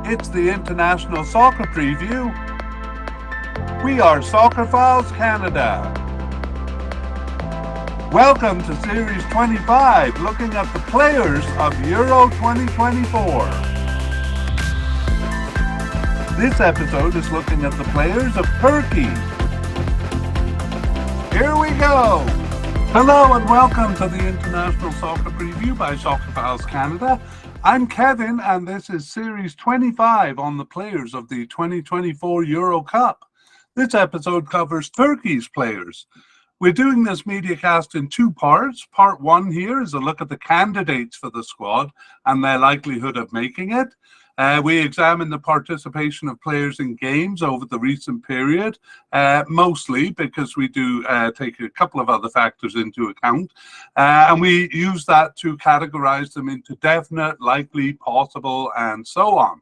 It's the International Soccer Preview. We are Soccerphiles Canada. Welcome to Series 25, looking at the players of Euro 2024. This episode is looking at the players of Turkey. Here we go. Hello and welcome to the International Soccer Preview by Soccerphiles Canada. I'm Kevin and this is Series 25 on the players of the 2024 Euro Cup. This episode covers Turkey's players. We're doing this mediacast in two parts. Part one here is a look at the candidates for the squad and their likelihood of making it. We examine the participation of players in games over the recent period, mostly because we do take a couple of other factors into account. And we use that to categorize them into definite, likely, possible, and so on.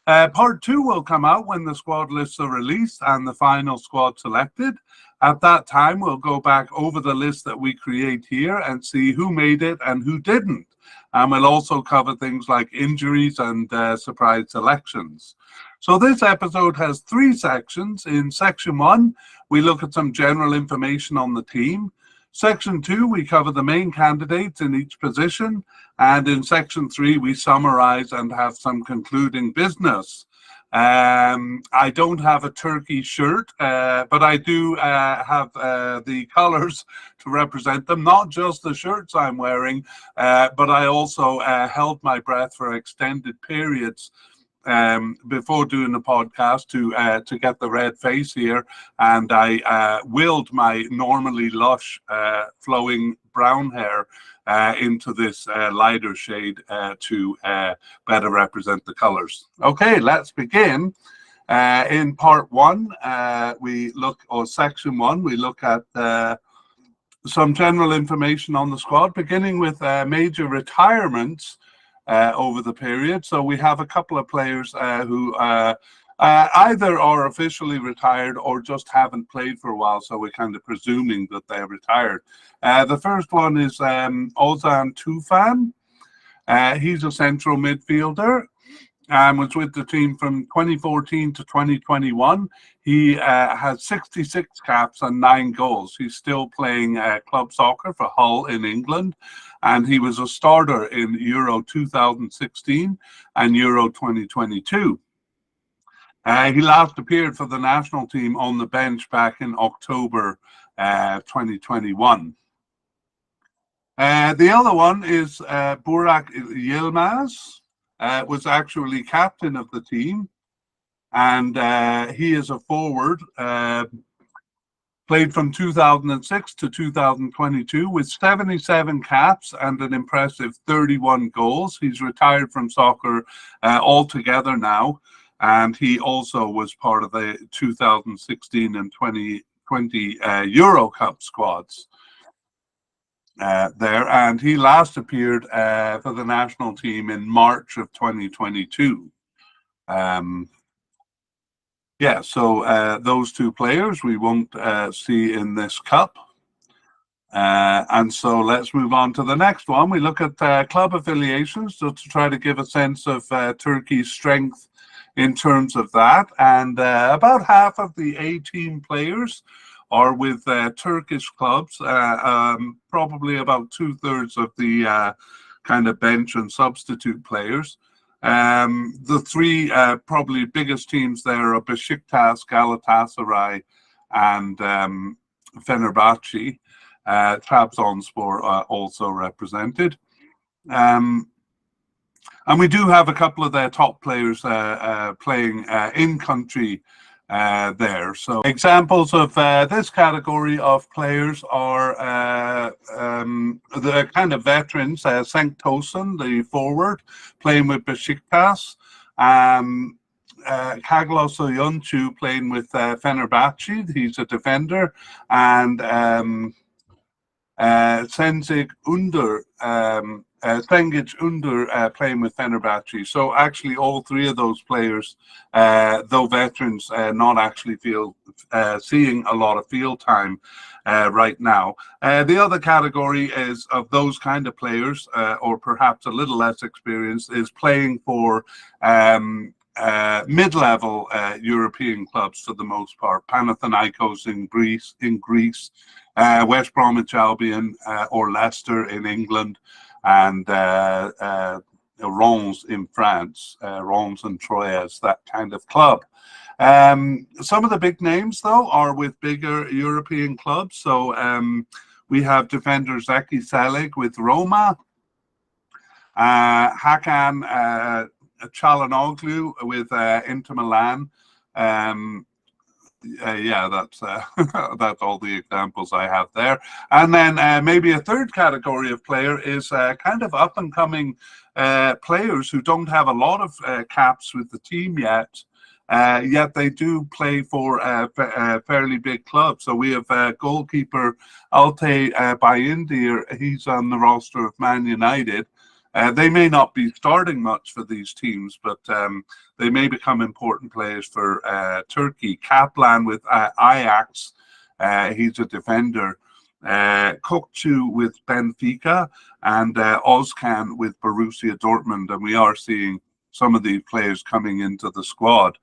Part two will come out when the squad lists are released and the final squad selected. At that time, we'll go back over the list that we create here and see who made it and who didn't. And we'll also cover things like injuries and surprise selections. So this episode has three sections. In section one, we look at some general information on the team. Section two, we cover the main candidates in each position. And in section three, we summarize and have some concluding business. I don't have a Turkey shirt, but I do have the colors to represent them, not just the shirts I'm wearing, but I also held my breath for extended periods before doing the podcast to get the red face here, and I willed my normally lush flowing brown hair into this lighter shade to better represent the colors. Okay, let's begin. In part one, section one, we look at some general information on the squad, beginning with major retirements over the period. So we have a couple of players who either are officially retired or just haven't played for a while, so we're kind of presuming that they're retired. The first one is Ozan Tufan. He's a central midfielder and was with the team from 2014 to 2021. He has 66 caps and 9 goals. He's still playing club soccer for Hull in England, and he was a starter in Euro 2016 and Euro 2022. He last appeared for the national team on the bench back in October 2021. The other one is Burak Yilmaz, was actually captain of the team, and he is a forward, played from 2006 to 2022 with 77 caps and an impressive 31 goals. He's retired from soccer altogether now. And he also was part of the 2016 and 2020 Euro Cup squads there. And he last appeared for the national team in March of 2022. So those two players we won't see in this cup. And so let's move on to the next one. We look at club affiliations to try to give a sense of Turkey's strength in terms of that, and about half of the A-team players are with Turkish clubs, probably about 2/3 of the kind of bench and substitute players. The three probably biggest teams there are Besiktas, Galatasaray, and Fenerbahce. Trabzonspor also represented. And we do have a couple of their top players playing in country there. So examples of this category of players are the kind of veterans, Cenk Tosun, the forward, playing with Besiktas, Kaglos Oyuncu playing with Fenerbahce, he's a defender, and Senzig Under Cengiz Under playing with Fenerbahce. So actually all three of those players, though veterans, not actually seeing a lot of field time right now. The other category is of those kind of players, or perhaps a little less experienced, is playing for mid-level European clubs for the most part. Panathinaikos in Greece, West Bromwich Albion or Leicester in England, and Reims in France, Reims and Troyes, that kind of club. Some of the big names, though, are with bigger European clubs. So we have defender Zeki Selig with Roma, Hakan Çalhanoğlu with Inter Milan. Yeah, that's that's all the examples I have there. And then maybe a third category of player is kind of up and coming players who don't have a lot of caps with the team yet. Yet they do play for fairly big clubs. So we have goalkeeper Altay Bayındır. He's on the roster of Man United. They may not be starting much for these teams, but they may become important players for Turkey. Kaplan with Ajax, he's a defender. Kokçu with Benfica, and Özkan with Borussia Dortmund. And we are seeing some of these players coming into the squad.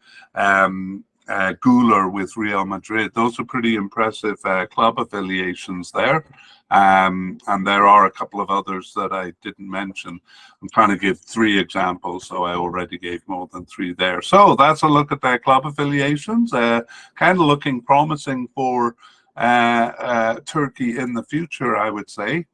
Güler with Real Madrid. Those are pretty impressive club affiliations there. And there are a couple of others that I didn't mention. I'm trying to give 3 examples, so I already gave more than 3 there. So that's a look at their club affiliations. Kind of looking promising for Turkey in the future, I would say.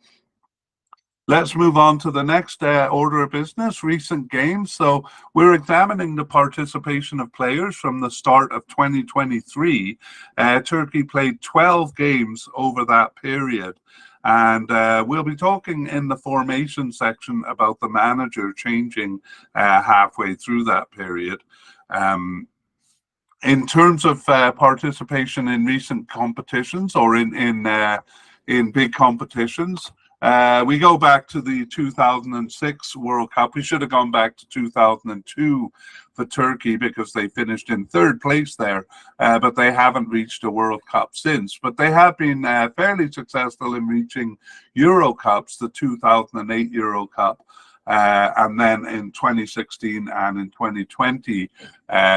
Let's move on to the next order of business, recent games. So we're examining the participation of players from the start of 2023. Turkey played 12 games over that period. And we'll be talking in the formation section about the manager changing halfway through that period. In terms of participation in recent competitions or in big competitions, we go back to the 2006 World Cup. We should have gone back to 2002 for Turkey because they finished in 3rd place there, but they haven't reached a World Cup since. But they have been fairly successful in reaching Euro Cups, the 2008 Euro Cup, and then in 2016 and in 2020,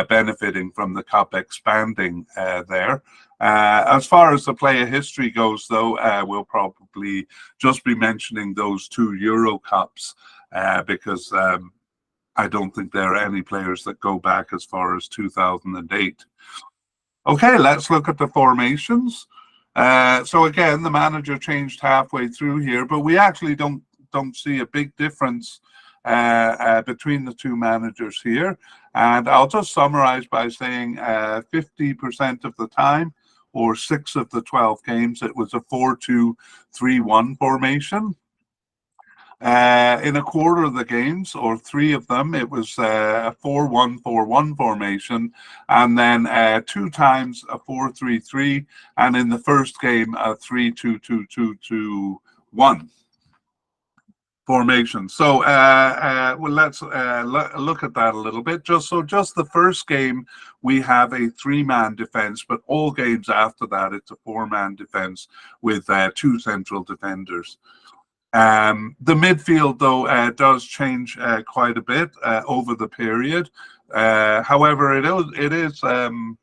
benefiting from the Cup expanding there. As far as the player history goes, though, we'll probably just be mentioning those 2 Euro Cups because I don't think there are any players that go back as far as 2008. Okay, let's look at the formations. So again, the manager changed halfway through here, but we actually don't see a big difference between the 2 managers here. And I'll just summarize by saying 50% of the time, or 6 of the 12 games, it was a 4-2-3-1 formation. In a quarter of the games, or 3 of them, it was a 4-1-4-1 formation, and then 2 times a 4-3-3, and in the first game a 3-2-2-2-2-1 formation. So well, let's look at that a little bit. Just the first game, we have a 3-man defense, but all games after that, it's a 4-man defense with 2 central defenders. The midfield, though, does change quite a bit over the period. However, it is I'll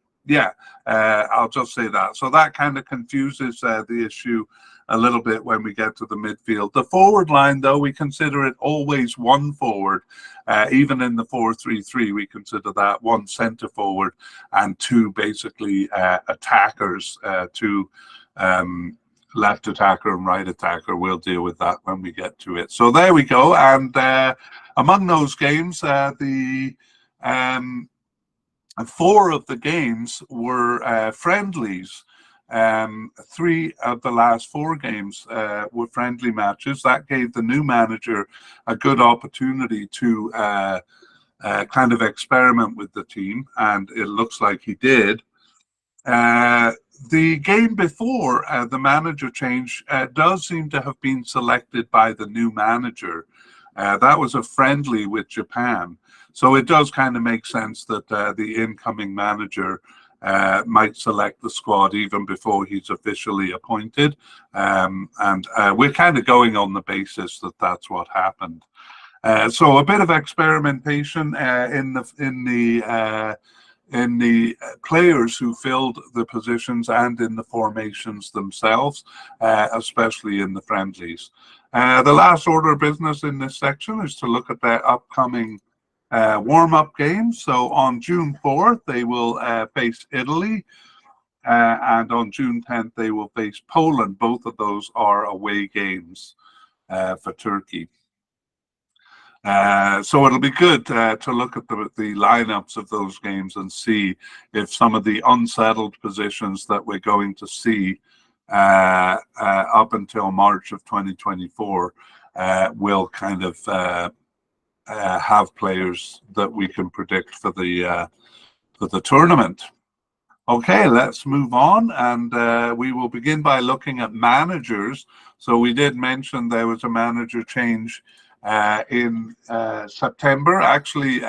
just say that. So that kind of confuses the issue a little bit when we get to the midfield. The forward line, though, we consider it always 1 forward. Even in the 4-3-3, we consider that 1 centre forward and 2 basically attackers, 2 left attacker and right attacker. We'll deal with that when we get to it. So there we go. And among those games, the 4 of the games were friendlies. 3 of the last 4 games were friendly matches. That gave the new manager a good opportunity to kind of experiment with the team, and it looks like he did. The game before the manager change does seem to have been selected by the new manager. That was a friendly with Japan. So it does kind of make sense that the incoming manager might select the squad even before he's officially appointed. And we're kind of going on the basis that that's what happened. So a bit of experimentation in the players who filled the positions and in the formations themselves, especially in the friendlies. The last order of business in this section is to look at their upcoming warm-up games. So on June 4th, they will face Italy, and on June 10th, they will face Poland. Both of those are away games for Turkey. So it'll be good to look at the lineups of those games and see if some of the unsettled positions that we're going to see up until March of 2024 will kind of have players that we can predict for the tournament. Okay, let's move on, and we will begin by looking at managers. So we did mention there was a manager change in September. Actually,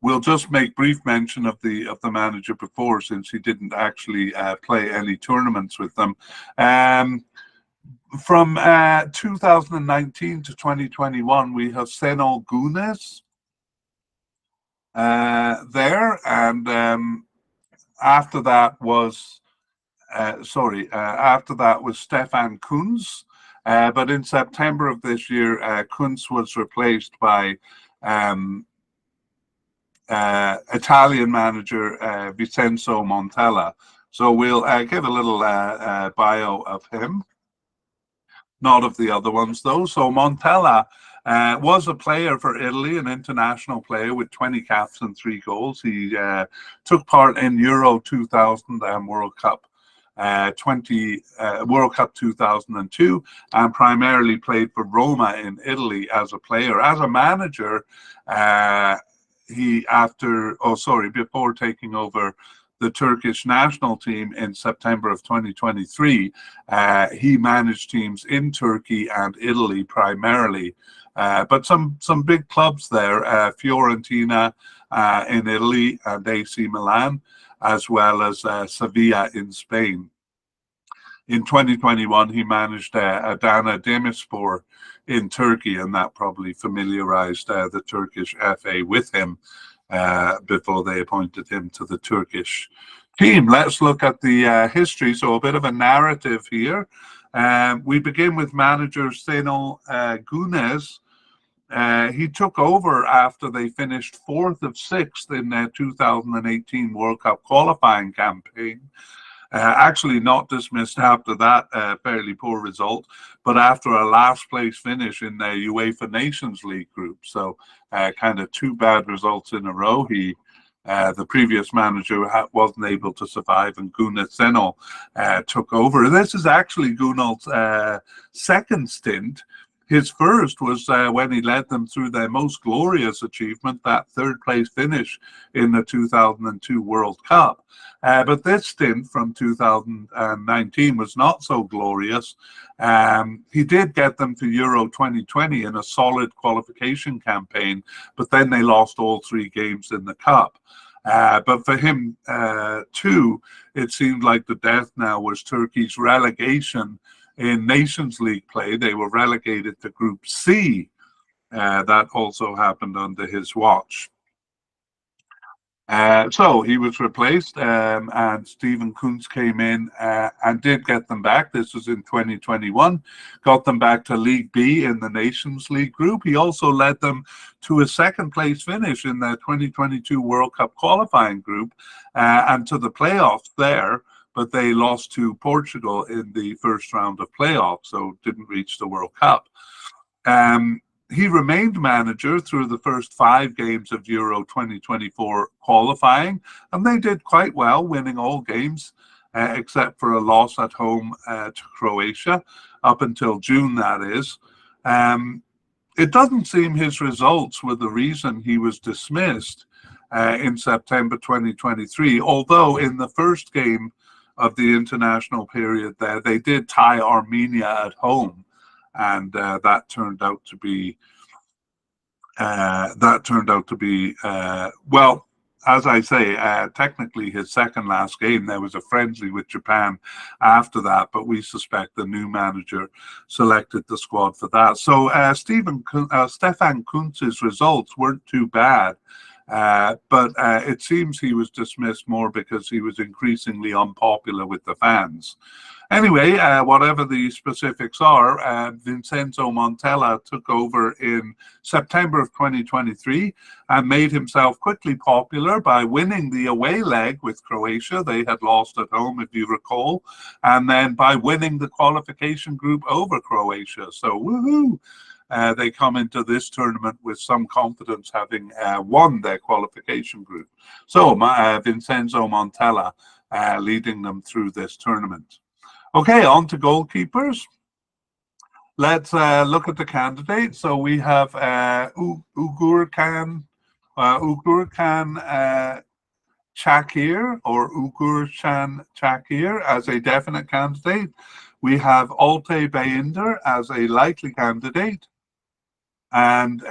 we'll just make brief mention of the manager before, since he didn't actually play any tournaments with them. From 2019 to 2021, we have Şenol Güneş there, and after that was Stefan Kuntz. But in September of this year, Kuntz was replaced by Italian manager Vincenzo Montella. So we'll give a little bio of him, not of the other ones though. So Montella was a player for Italy, an international player with 20 caps and 3 goals. He took part in Euro 2000 and World Cup World Cup 2002, and primarily played for Roma in Italy as a player. As a manager, before taking over the Turkish national team in September of 2023, he managed teams in Turkey and Italy primarily, but some big clubs there, Fiorentina in Italy and AC Milan, as well as Sevilla in Spain. In 2021, he managed Adana Demirspor in Turkey, and that probably familiarized the Turkish FA with him before they appointed him to the Turkish team. Let's look at the history. So a bit of a narrative here. We begin with manager Şenol Güneş. He took over after they finished 4th of 6th in their 2018 World Cup qualifying campaign. Actually not dismissed after that fairly poor result, but after a last place finish in their UEFA Nations League group. So kind of 2 bad results in a row. The previous manager wasn't able to survive, and Şenol took over. This is actually Günal's second stint. His first was when he led them through their most glorious achievement, that 3rd place finish in the 2002 World Cup. But this stint from 2019 was not so glorious. He did get them to Euro 2020 in a solid qualification campaign, but then they lost all 3 games in the Cup. But for him, too, it seemed like the death knell was Turkey's relegation in Nations League play. They were relegated to Group C. That also happened under his watch. So he was replaced, and Stefan Kuntz came in and did get them back. This was in 2021. Got them back to League B in the Nations League group. He also led them to a 2nd place finish in the 2022 World Cup qualifying group and to the playoffs there. But they lost to Portugal in the first round of playoffs, so didn't reach the World Cup. He remained manager through the first 5 games of Euro 2024 qualifying, and they did quite well, winning all games except for a loss at home to Croatia, up until June, that is. It doesn't seem his results were the reason he was dismissed in September 2023, although in the first game of the international period there, they did tie Armenia at home. and that turned out to be well, as I say, technically his second last game. There was a friendly with Japan after that, but we suspect the new manager selected the squad for that. So Stefan Kuntz's results weren't too bad. But it seems he was dismissed more because he was increasingly unpopular with the fans. Anyway, whatever the specifics are, Vincenzo Montella took over in September of 2023 and made himself quickly popular by winning the away leg with Croatia. They had lost at home, if you recall, and then by winning the qualification group over Croatia. So, woohoo! They come into this tournament with some confidence, having won their qualification group. So Vincenzo Montella leading them through this tournament. Okay, on to goalkeepers. Let's look at the candidates. So we have Ugurcan Chakir, or Ugurcan Chakir, as a definite candidate. We have Altay Bayındır as a likely candidate. And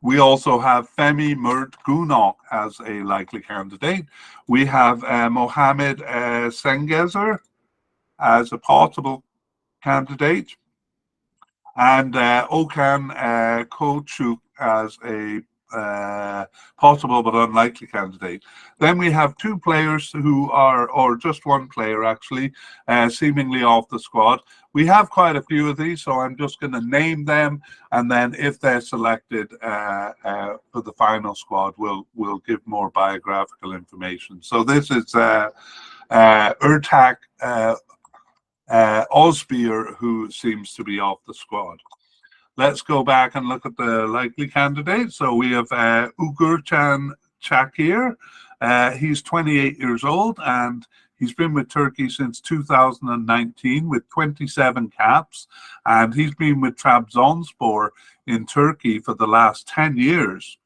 we also have Femi Mert Gunok as a likely candidate. We have Mohamed Sengezer as a possible candidate, and Okan Kochuk as a possible but unlikely candidate. Then we have two players who are, or just one player actually, seemingly off the squad. We have quite a few of these, so I'm just going to name them, and then if they're selected for the final squad, we'll give more biographical information. So this is Ertak Ozbir, who seems to be off the squad. Let's go back and look at the likely candidates. So we have Ugurcan Chakir. He's 28 years old, and he's been with Turkey since 2019 with 27 caps, and he's been with Trabzonspor in Turkey for the last 10 years.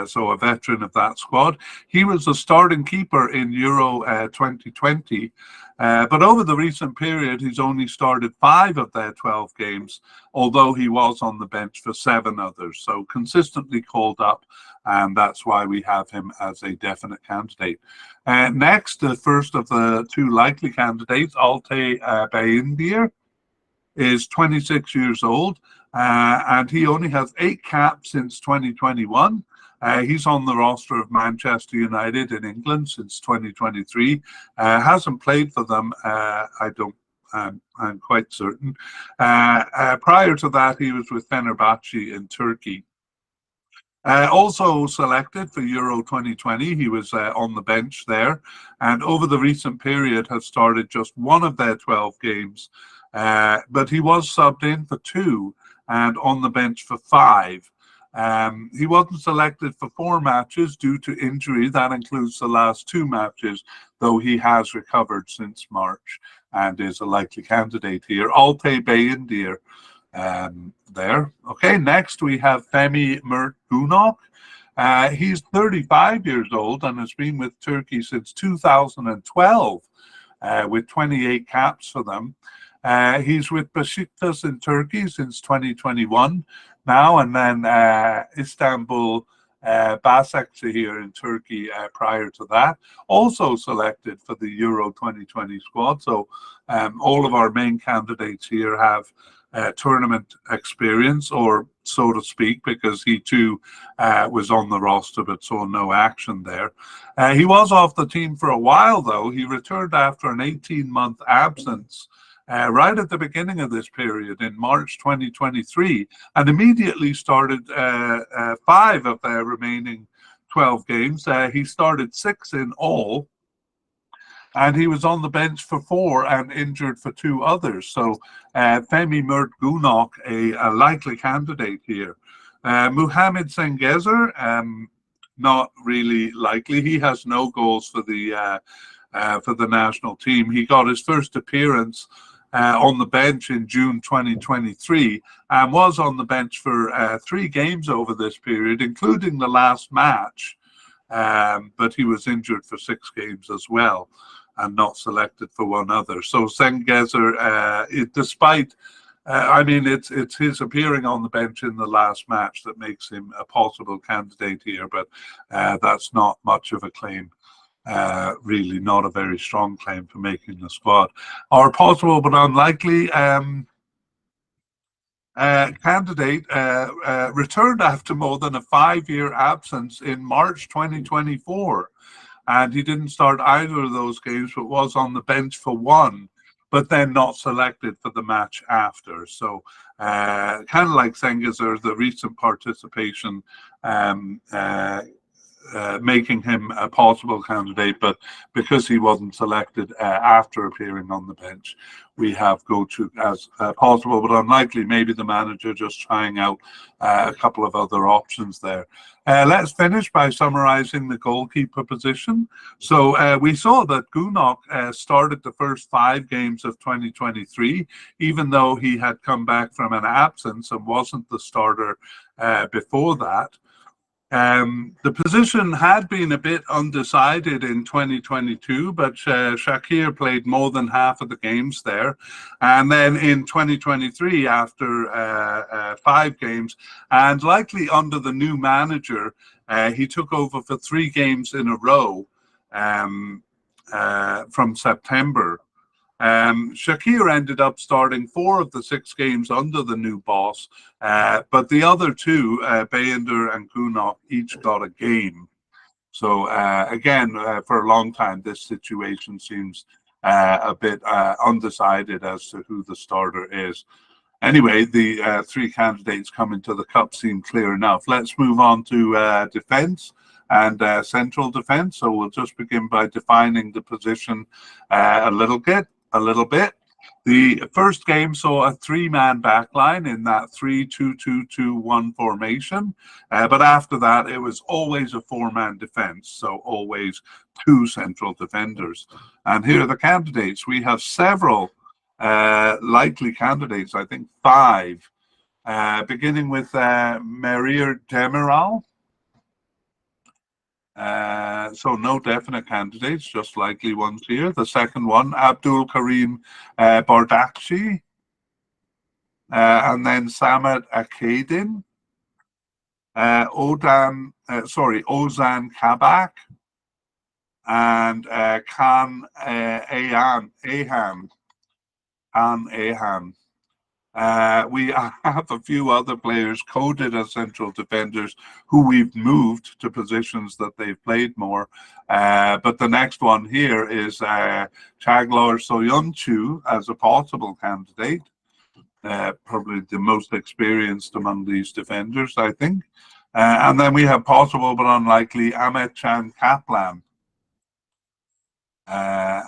So a veteran of that squad. He was a starting keeper in Euro 2020, but over the recent period, he's only started 5 of their 12 games, although he was on the bench for 7 others. So consistently called up, and that's why we have him as a definite candidate. Next, the first of the 2 likely candidates, Altay Bayındır, is 26 years old, and he only has 8 caps since 2021. He's on the roster of Manchester United in England since 2023. Hasn't played for them, I'm quite certain. Prior to that, he was with Fenerbahce in Turkey. Also selected for Euro 2020, he was on the bench there, and over the recent period has started just 1 of their 12 games, but he was subbed in for 2 and on the bench for 5. He wasn't selected for 4 matches due to injury. That includes the last 2 matches, though he has recovered since March and is a likely candidate here. Altay Bayındır there. Okay, next we have Femi Mert Gunok. He's 35 years old and has been with Turkey since 2012 with 28 caps for them. He's with Besiktas in Turkey since 2021 now, and then Istanbul Başakşehir in Turkey prior to that. Also selected for the Euro 2020 squad. So all of our main candidates here have tournament experience, or so to speak, because he too was on the roster but saw no action there. He was off the team for a while, though. He returned after an 18-month absence right at the beginning of this period in March 2023, and immediately started 5 of their remaining 12 games. He started 6 in all, and he was on the bench for 4 and injured for 2 others. So Femi Mert Gunok, a likely candidate here. Mohamed Sengezer, not really likely. He has no goals for the national team. He got his first appearance on the bench in June 2023 and was on the bench for 3 games over this period, including the last match, but he was injured for 6 games as well. and not selected for one other. So Sengezer, despite, I mean, it's his appearing on the bench in the last match that makes him a possible candidate here, but that's not much of a claim. Really not a very strong claim for making the squad. Our possible but unlikely candidate returned after more than a 5-year absence in March 2024. And he didn't start either of those games, but was on the bench for one, but then not selected for the match after. So kind of like Sengezer, the recent participation making him a possible candidate, but because he wasn't selected after appearing on the bench, we have Gochu as possible, but unlikely. Maybe the manager just trying out a couple of other options there. Let's finish by summarizing the goalkeeper position. So we saw that Gunok started the first 5 games of 2023, even though he had come back from an absence and wasn't the starter before that. The position had been a bit undecided in 2022, but Shakir played more than half of the games there. And then in 2023, after 5 games, and likely under the new manager, he took over for 3 games in a row from September. Shakir ended up starting 4 of the 6 games under the new boss, but the other 2, Bayender and Gunok, each got a game. So again, for a long time, this situation seems a bit undecided as to who the starter is. Anyway, the 3 candidates coming to the cup seem clear enough. Let's move on to defence and central defence. So we'll just begin by defining the position a little bit. The first game saw a 3-man backline in that 3-2-2-2-1 formation, but after that it was always a 4-man defense, so always 2 central defenders. And here are the candidates. We have several likely candidates, I think 5, beginning with Maria Demiral. So no definite candidates, just likely ones here. The second one, Abdul Karim Bardakci, and then Samad Akadin, Ozan Kabak, and Khan Ahan. We have a few other players coded as central defenders who we've moved to positions that they've played more. But the next one here is Chaglor Soyuncu as a possible candidate. Probably the most experienced among these defenders, I think. And then we have possible but unlikely Ahmet Can Kaplan.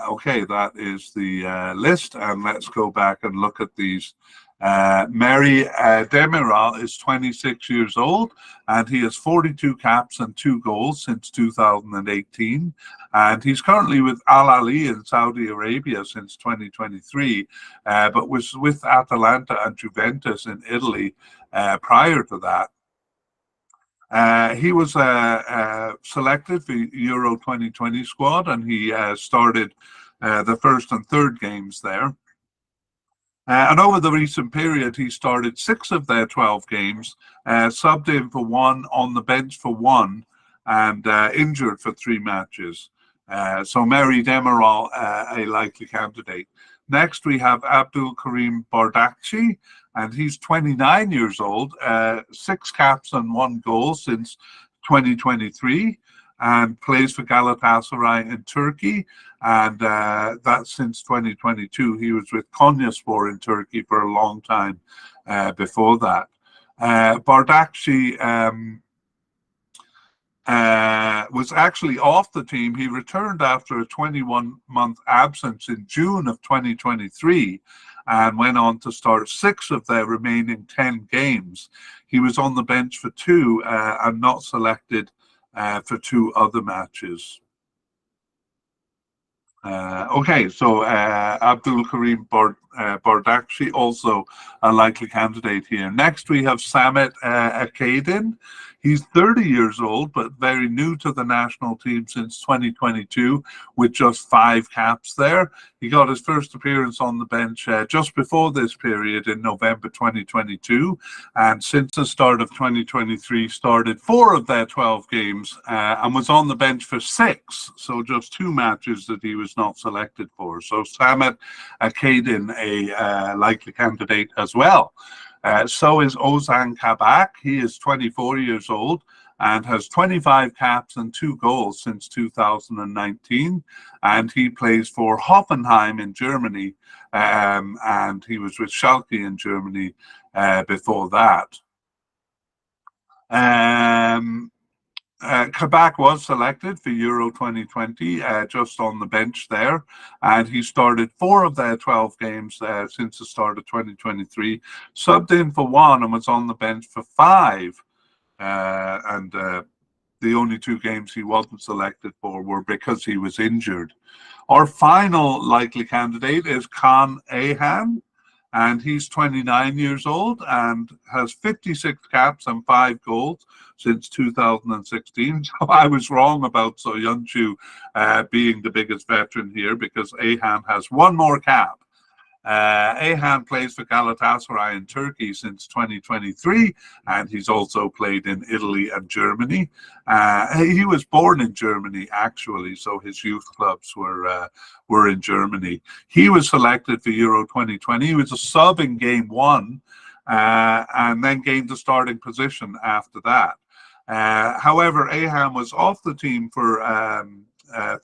Okay, that is the list, and let's go back and look at these. Mary Demiral is 26 years old, and he has 42 caps and 2 goals since 2018. And he's currently with Al Ahly in Saudi Arabia since 2023, but was with Atalanta and Juventus in Italy prior to that. He was selected for Euro 2020 squad, and he started the first and third games there. And over the recent period, he started 6 of their 12 games, subbed in for 1, on the bench for 1, and injured for 3 matches. So Mary Demiral, a likely candidate. Next, we have Abdul Karim Bardakci, and he's 29 years old, 6 caps and 1 goal since 2023, and plays for Galatasaray in Turkey, and that's since 2022. He was with Konyaspor in Turkey for a long time before that. Bardakci was actually off the team. He returned after a 21-month absence in June of 2023 and went on to start 6 of their remaining 10 games. He was on the bench for 2 and not selected for 2 other matches. Okay, so Abdul Karim Bardakci, also a likely candidate here. Next, we have Samet Akadin. He's 30 years old, but very new to the national team since 2022, with just 5 caps there. He got his first appearance on the bench just before this period in November 2022, and since the start of 2023, started 4 of their 12 games and was on the bench for 6, so just 2 matches that he was not selected for. So Samet Akadin, a likely candidate as well. So is Ozan Kabak. He is 24 years old and has 25 caps and 2 goals since 2019. And he plays for Hoffenheim in Germany. And he was with Schalke in Germany before that. Kabak was selected for Euro 2020, just on the bench there, and he started 4 of their 12 games since the start of 2023, subbed in for 1 and was on the bench for 5, and the only 2 games he wasn't selected for were because he was injured. Our final likely candidate is Kaan Ayhan, and he's 29 years old and has 56 caps and 5 goals since 2016. So I was wrong about Soyuncu being the biggest veteran here, because Ayhan has 1 more cap. Ayhan plays for Galatasaray in Turkey since 2023, and he's also played in Italy and Germany. He was born in Germany, actually, so his youth clubs were in Germany. He was selected for Euro 2020. He was a sub in game 1, and then gained the starting position after that. However, Ayhan was off the team for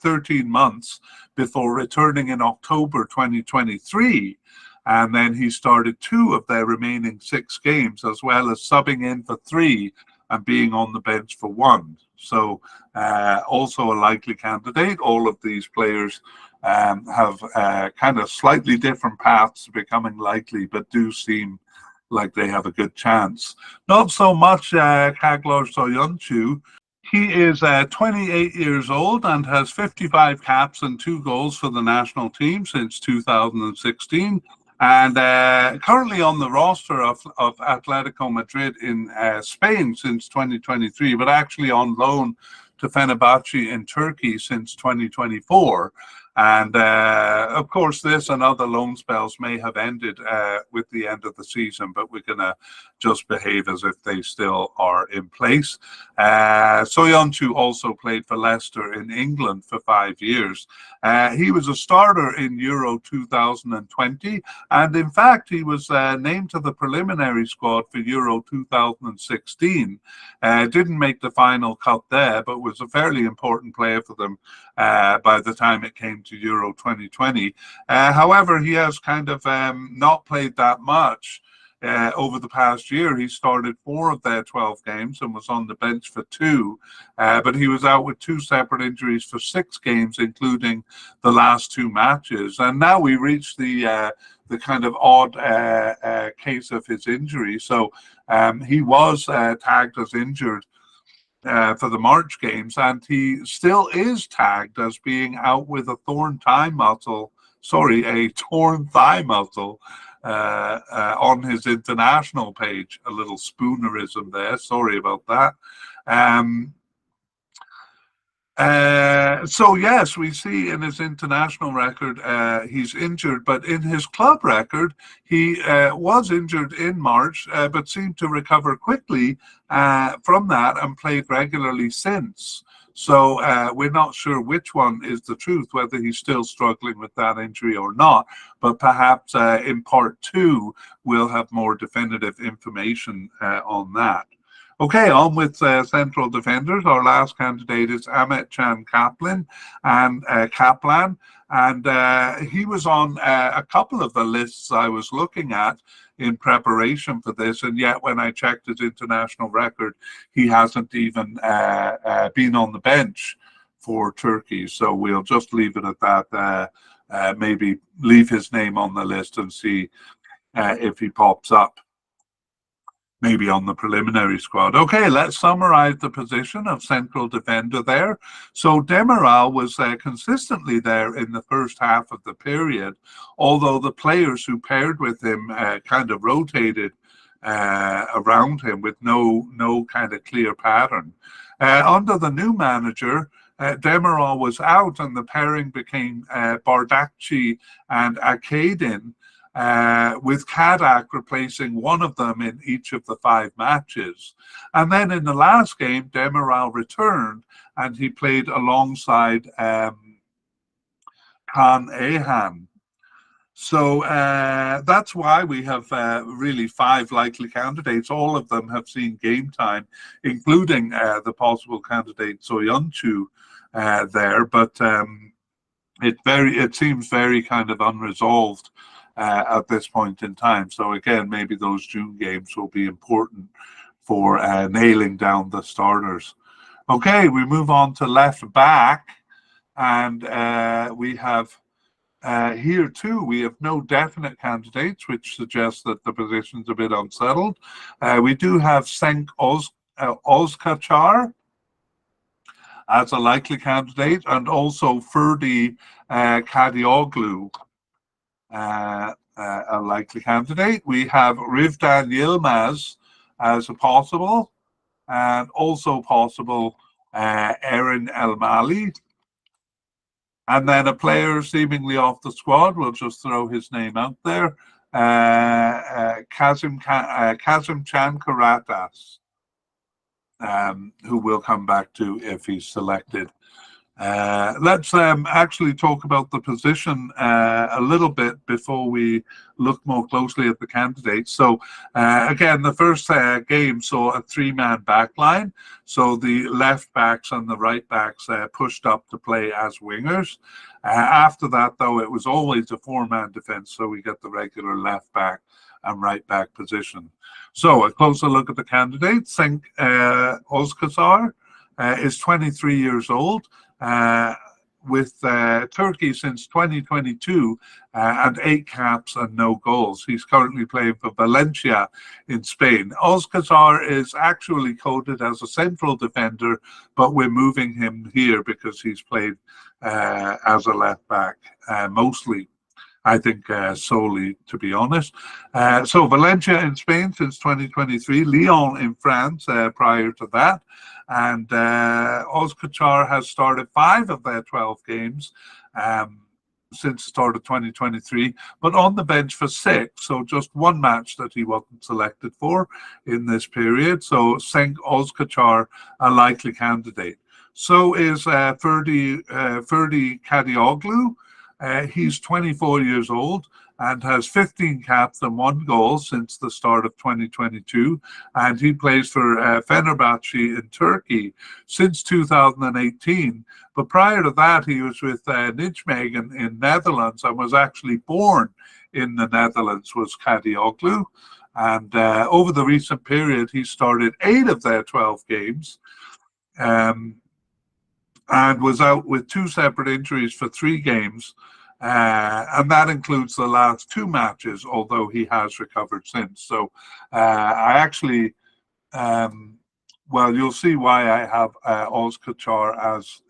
13 months before returning in October 2023, and then he started 2 of their remaining 6 games, as well as subbing in for 3 and being on the bench for 1. So also a likely candidate. All of these players have kind of slightly different paths to becoming likely, but do seem like they have a good chance. Not so much Çağlar Soyuncu. He is 28 years old and has 55 caps and 2 goals for the national team since 2016, and currently on the roster of Atletico Madrid in Spain since 2023, but actually on loan to Fenerbahce in Turkey since 2024. And of course, this and other loan spells may have ended with the end of the season, but we're going to just behave as if they still are in place. Soyuncu also played for Leicester in England for 5 years. He was a starter in Euro 2020, and in fact, he was named to the preliminary squad for Euro 2016. Didn't make the final cut there, but was a fairly important player for them by the time it came to Euro 2020. However, he has kind of not played that much over the past year. He started 4 of their 12 games and was on the bench for 2, but he was out with 2 separate injuries for 6 games, including the last 2 matches. And now we reach the kind of odd case of his injury. So he was tagged as injured for the March games, and he still is tagged as being out with a torn thigh muscle on his international page. A little spoonerism there, sorry about that. So yes, we see in his international record he's injured, but in his club record he was injured in March, but seemed to recover quickly from that and played regularly since. So we're not sure which one is the truth, whether he's still struggling with that injury or not, but perhaps in part 2 we'll have more definitive information on that. Okay, on with central defenders. Our last candidate is Ahmet Can Kaplan, and he was on a couple of the lists I was looking at in preparation for this, and yet when I checked his international record, he hasn't even been on the bench for Turkey. So we'll just leave it at that. Maybe leave his name on the list and see if he pops up. maybe on the preliminary squad. Okay, let's summarize the position of central defender there. So Demiral was consistently there in the first half of the period, although the players who paired with him kind of rotated around him with no kind of clear pattern. Under the new manager, Demiral was out, and the pairing became Bardakci and Akadin, with Kadak replacing one of them in each of the 5 matches. And then in the last game, Demiral returned, and he played alongside Khan Ahan. So that's why we have really 5 likely candidates. All of them have seen game time, including the possible candidate Soyuncu there. But it seems very kind of unresolved at this point in time. So again, maybe those June games will be important for nailing down the starters. Okay, we move on to left back, and we have here too, we have no definite candidates, which suggests that the position's a bit unsettled. We do have Cenk Özkaçar as a likely candidate, and also Ferdi Kadioglu, a likely candidate. We have Rivdan Yilmaz as a possible, and also possible Erin El-Mali. And then a player seemingly off the squad, we'll just throw his name out there, Kazim Chan Karatas, who we'll come back to if he's selected. Let's actually talk about the position a little bit before we look more closely at the candidates. So again, the first game saw a 3-man backline. So the left backs and the right backs pushed up to play as wingers. After that, though, it was always a 4-man defense. So we get the regular left back and right back position. So a closer look at the candidates. Cenk Özkaçar is 23 years old. With Turkey since 2022 and 8 caps and no goals. He's currently playing for Valencia in Spain. Özkaçar is actually coded as a central defender, but we're moving him here because he's played as a left back mostly. I think solely, to be honest. So Valencia in Spain since 2023, Lyon in France prior to that. And Özkaçar has started 5 of their 12 games since the start of 2023, but on the bench for 6. So just 1 match that he wasn't selected for in this period. So Cenk Özkaçar, a likely candidate. So is Ferdi Kadioglu. He's 24 years old and has 15 caps and 1 goal since the start of 2022. And he plays for Fenerbahce in Turkey since 2018. But prior to that, he was with Nijmegen in Netherlands and was actually born in the Netherlands, was Kadioglu. And over the recent period, he started 8 of their 12 games. And was out with 2 separate injuries for 3 games. And that includes the last 2 matches, although he has recovered since. So I actually, well, you'll see why I have Özkaçar as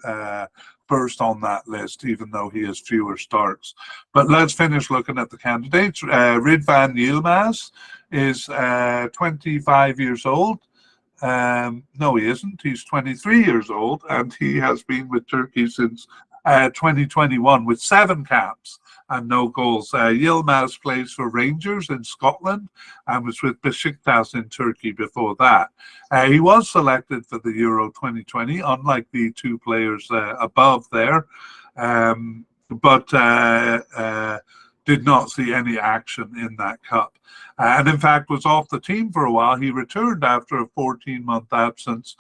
first on that list, even though he has fewer starts. But let's finish looking at the candidates. Rivdan Yilmaz is 25 years old. No, he isn't. He's 23 years old, and he has been with Turkey since 2021 with 7 caps and no goals. Yilmaz plays for Rangers in Scotland and was with Besiktas in Turkey before that. He was selected for the Euro 2020, unlike the 2 players above there, but did not see any action in that cup. And in fact was off the team for a while. He returned after a 14-month absence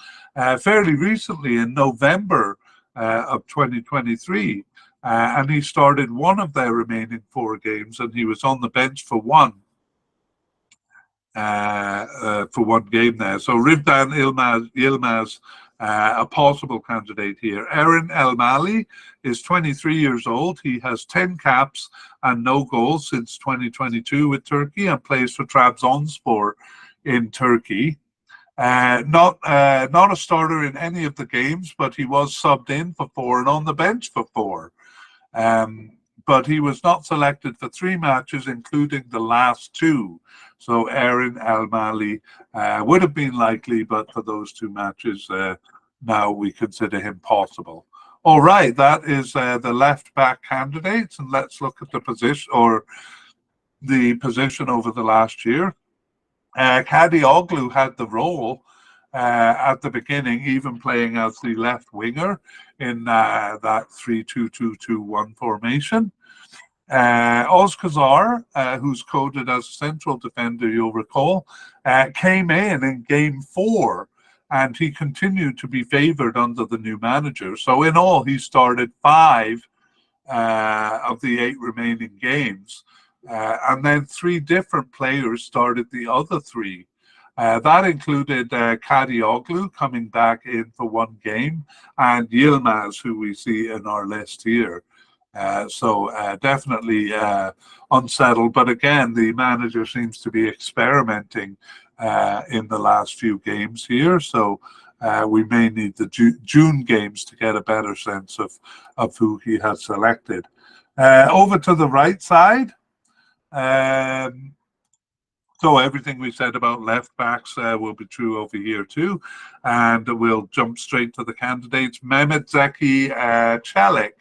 fairly recently in November of 2023. And he started 1 of their remaining 4 games, and he was on the bench for 1 game there. So Rivdan Yilmaz, a possible candidate here. Erin El-Mali is 23 years old. He has 10 caps and no goals since 2022 with Turkey and plays for Trabzonspor in Turkey. Not a starter in any of the games, but he was subbed in for 4 and on the bench for 4. But he was not selected for 3 matches, including the last 2. So Aaron Al-Mali would have been likely, but for those 2 matches, now we consider him possible. All right, that is the left back candidates, and let's look at the position over the last year. Kadioglu had the role at the beginning, even playing as the left winger in that 3-2-2-2-1 formation. Ozkazar, who's coded as a central defender, you'll recall, came in game 4, and he continued to be favoured under the new manager. So in all, he started 5 of the 8 remaining games. And then 3 different players started the other 3. That included Kadioglu coming back in for 1 game, and Yilmaz, who we see in our list here. So definitely unsettled. But again, the manager seems to be experimenting in the last few games here. So we may need the June games to get a better sense of who he has selected. Over to the right side. So everything we said about left backs will be true over here too. And we'll jump straight to the candidates. Mehmet Zeki Çelik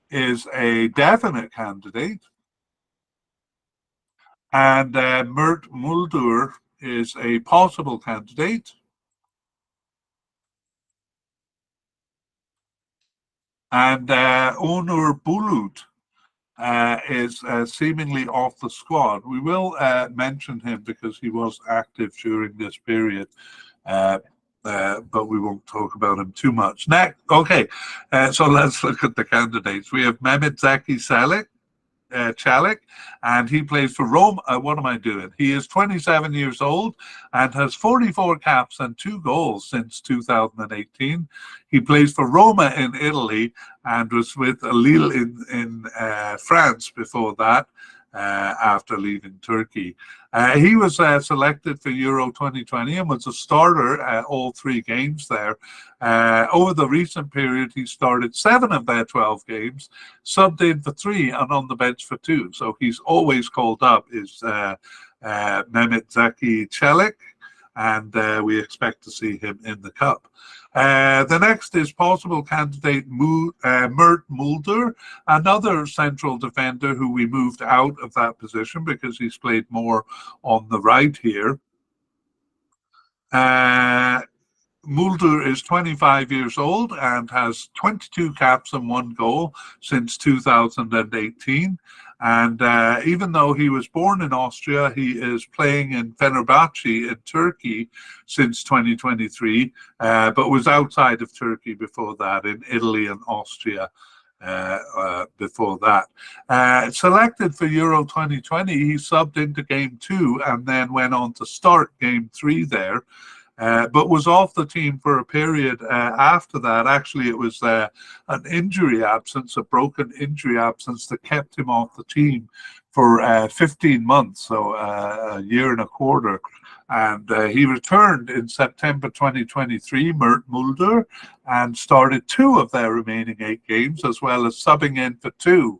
is a definite candidate. And Mert Muldur is a possible candidate. And Onur Bulut is seemingly off the squad. We will mention him because he was active during this period, but we won't talk about him too much. Next, okay, so let's look at the candidates. We have Mehmet Zeki Çelik, and he plays for Roma. What am I doing? He is 27 years old and has 44 caps and 2 goals since 2018. He plays for Roma in Italy and was with Lille in France before that, after leaving Turkey. He was selected for Euro 2020 and was a starter at all 3 games there. Over the recent period, he started 7 of their 12 games, subbed in for 3 and on the bench for 2. So he's always called up, is Mehmet Zeki Çelik, and we expect to see him in the Cup. The next is possible candidate Mert Muldur, another central defender who we moved out of that position because he's played more on the right here. Muldur is 25 years old and has 22 caps and 1 goal since 2018. And even though he was born in Austria, he is playing in Fenerbahce in Turkey since 2023, but was outside of Turkey before that, in Italy and Austria before that. Selected for Euro 2020, he subbed into game 2 and then went on to start game 3 there. But was off the team for a period after that. Actually, it was an injury absence, a broken injury absence that kept him off the team for 15 months, so a year and a quarter. And he returned in September 2023, Mert Muldur, and started 2 of their remaining 8 games, as well as subbing in for 2.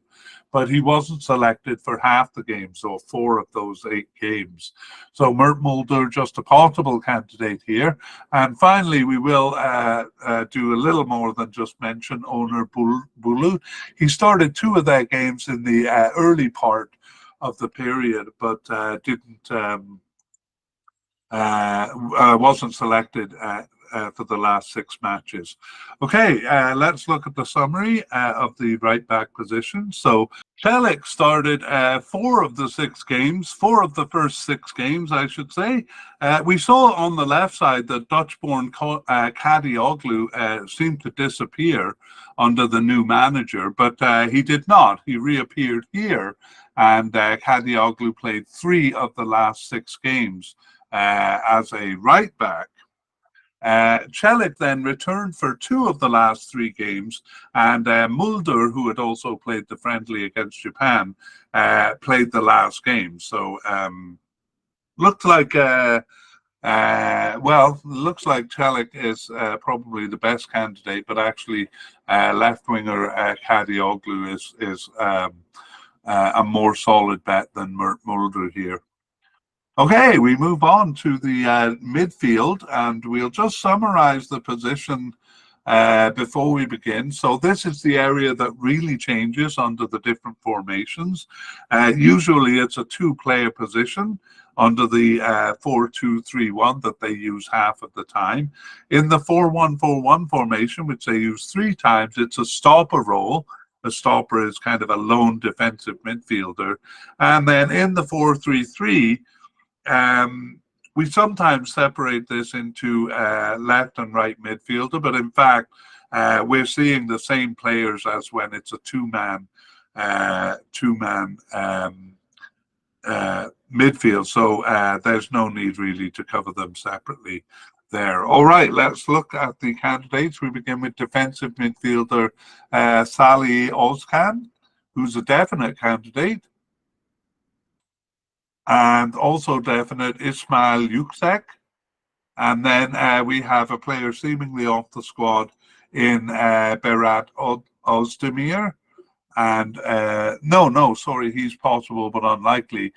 But he wasn't selected for half the games, or 4 of those 8 games. So Mert Muldur, just a possible candidate here. And finally, we will do a little more than just mention Onur Bulut. He started 2 of their games in the early part of the period, but wasn't selected for the last 6 matches. Okay, let's look at the summary of the right back position. So Çelik started 4 of the 6 games, 4 of the first 6 games, I should say. We saw on the left side that Dutch-born Kadioglu seemed to disappear under the new manager, but he did not. He reappeared here, and Kadioglu played 3 of the last 6 games as a right back. Çelik then returned for 2 of the last 3 games, and Muldur, who had also played the friendly against Japan, played the last game. So looked like looks like Celik is probably the best candidate, but actually left winger Kadioglu is a more solid bet than Mulder here. Okay, we move on to the midfield, and we'll just summarize the position before we begin. So this is the area that really changes under the different formations. Usually it's a two-player position under the 4-2-3-1 that they use half of the time. In the 4-1-4-1 formation, which they use three times, it's a stopper role. A stopper is kind of a lone defensive midfielder. And then in the 4-3-3, we sometimes separate this into left and right midfielder, but in fact, we're seeing the same players as when it's a two-man midfield. So there's no need really to cover them separately there. All right, let's look at the candidates. We begin with defensive midfielder Salih Ozcan, who's a definite candidate. And also definite Ismail Yüksek. And then we have a player seemingly off the squad in Berat Özdemir. And sorry, he's possible but unlikely.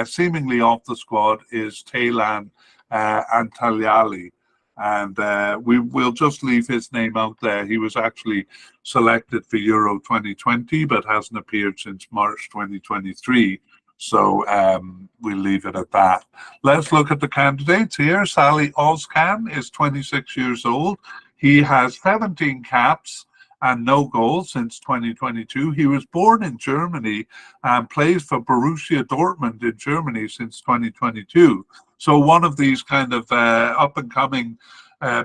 Seemingly off the squad is Taylan Antalyali. And we will just leave his name out there. He was actually selected for Euro 2020, but hasn't appeared since March 2023. So we'll leave it at that. Let's look at the candidates here. Salih Ozcan is 26 years old. He has 17 caps and no goals since 2022. He was born in Germany and plays for Borussia Dortmund in Germany since 2022. So one of these kind of up-and-coming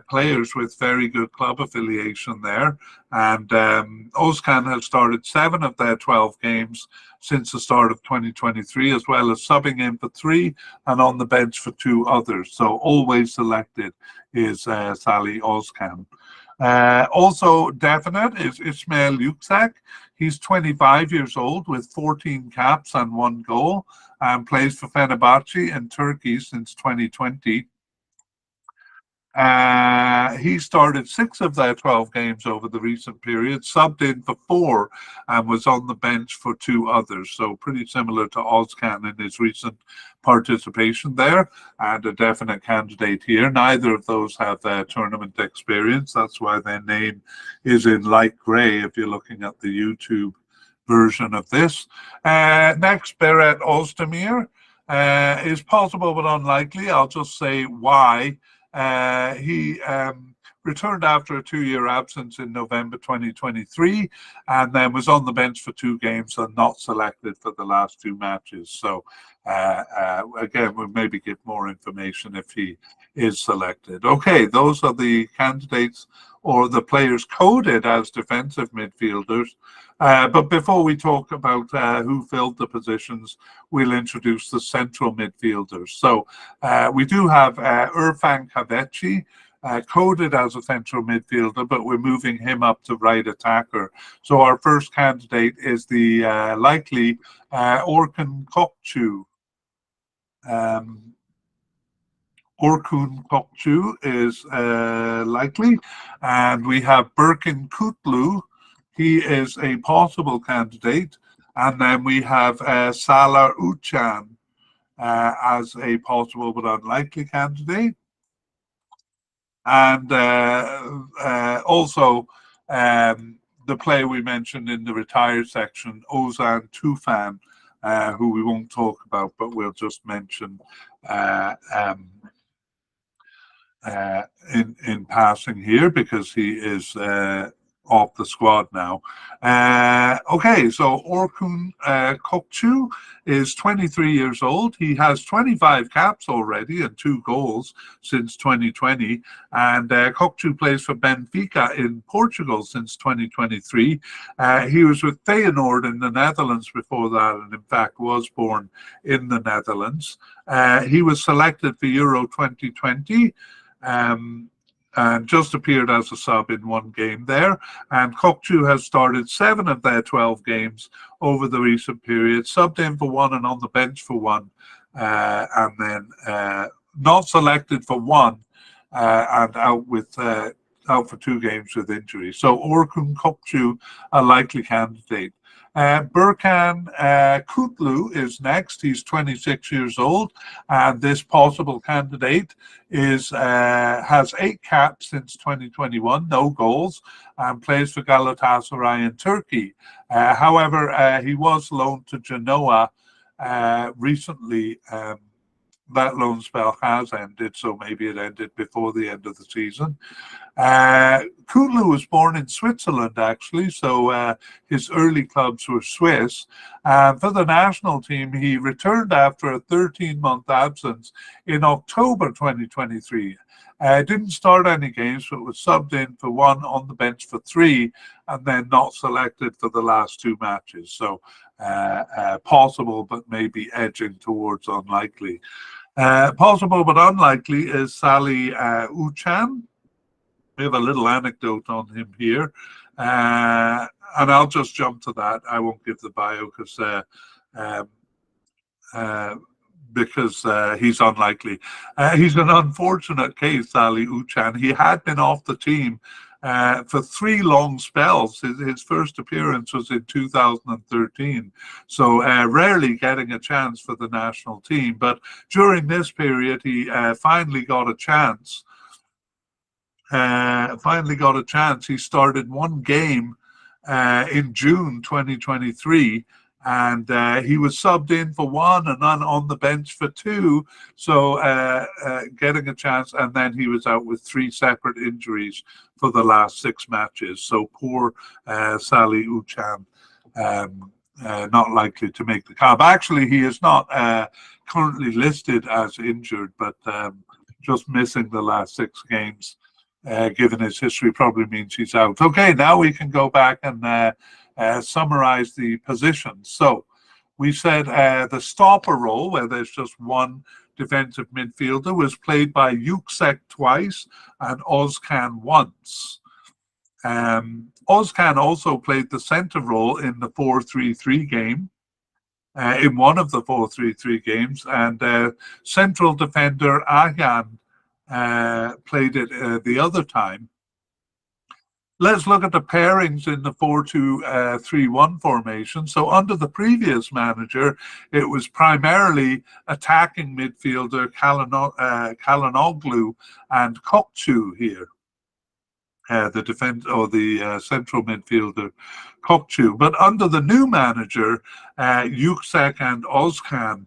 players with very good club affiliation there. And Ozcan has started 7 of their 12 games since the start of 2023, as well as subbing in for 3 and on the bench for 2 others. So always selected is Salih Ozcan. Also definite is Ismail Yüksek. He's 25 years old with 14 caps and 1 goal and plays for Fenerbahce in Turkey since 2020. He started 6 of their 12 games over the recent period, subbed in for 4 and was on the bench for 2 others. So pretty similar to Ozcan in his recent participation there, and a definite candidate here. Neither of those have tournament experience. That's why their name is in light gray if you're looking at the YouTube version of this. Next, Berat Özdemir is possible but unlikely. I'll just say why. He returned after a 2-year absence in November 2023 and then was on the bench for 2 games and not selected for the last 2 matches. So again, we'll maybe get more information if he is selected. Okay, those are the candidates or the players coded as defensive midfielders. But before we talk about who filled the positions, we'll introduce the central midfielders. So we do have Irfan Kahveci, coded as a central midfielder, but we're moving him up to right attacker. So our first candidate is the likely Orkun Kokcu. Orkun Kokcu is likely, and we have Berkin Kutlu. He is a possible candidate, and then we have Salar Uçan as a possible but unlikely candidate, and also the player we mentioned in the retired section, Ozan Tufan, who we won't talk about, but we'll just mention in passing here because he is off the squad now. Okay, so Orkun Kokcu is 23 years old. He has 25 caps already and 2 goals since 2020. And Kokcu plays for Benfica in Portugal since 2023. He was with Feyenoord in the Netherlands before that, and in fact was born in the Netherlands. He was selected for Euro 2020. And just appeared as a sub in 1 game there. And Kokcu has started 7 of their 12 games over the recent period, subbed in for 1 and on the bench for 1. and then not selected for one, and out for 2 games with injury. So Orkun Kokcu, a likely candidate. Burkan Kutlu is next. He's 26 years old, and this possible candidate has 8 caps since 2021, no goals, and plays for Galatasaray in Turkey. However, he was loaned to Genoa recently. That loan spell has ended, so maybe it ended before the end of the season. Kutlu was born in Switzerland, actually, so his early clubs were Swiss. For the national team, he returned after a 13-month absence in October 2023. Didn't start any games, but was subbed in for 1, on the bench for 3, and then not selected for the last 2 matches. So possible, but maybe edging towards unlikely. Possible but unlikely is Salih Uchan. We have a little anecdote on him here, and I'll just jump to that. I won't give the bio because he's unlikely. He's an unfortunate case, Salih Uchan. He had been off the team for 3 long spells. His first appearance was in 2013, so rarely getting a chance for the national team. But during this period, he finally got a chance. He started 1 game in June 2023, and he was subbed in for 1 and on the bench for 2, so getting a chance, and then he was out with 3 separate injuries for the last 6 matches. So poor Salih Uchan, not likely to make the cut. Actually, he is not currently listed as injured, but just missing the last 6 games, given his history, probably means he's out. Okay, now we can go back and summarize the positions. So we said the stopper role, where there's just 1 defensive midfielder, was played by Yüksek twice and Özkan once. Özkan also played the center role in the 4-3-3 game, in one of the 4-3-3 games, and central defender Ayhan played it the other time. Let's look at the pairings in the 4-2-3-1 formation. So under the previous manager, it was primarily attacking midfielder Çalhanoğlu and Kokcu here, the central midfielder Kokcu. But under the new manager, Yüksek and Özkan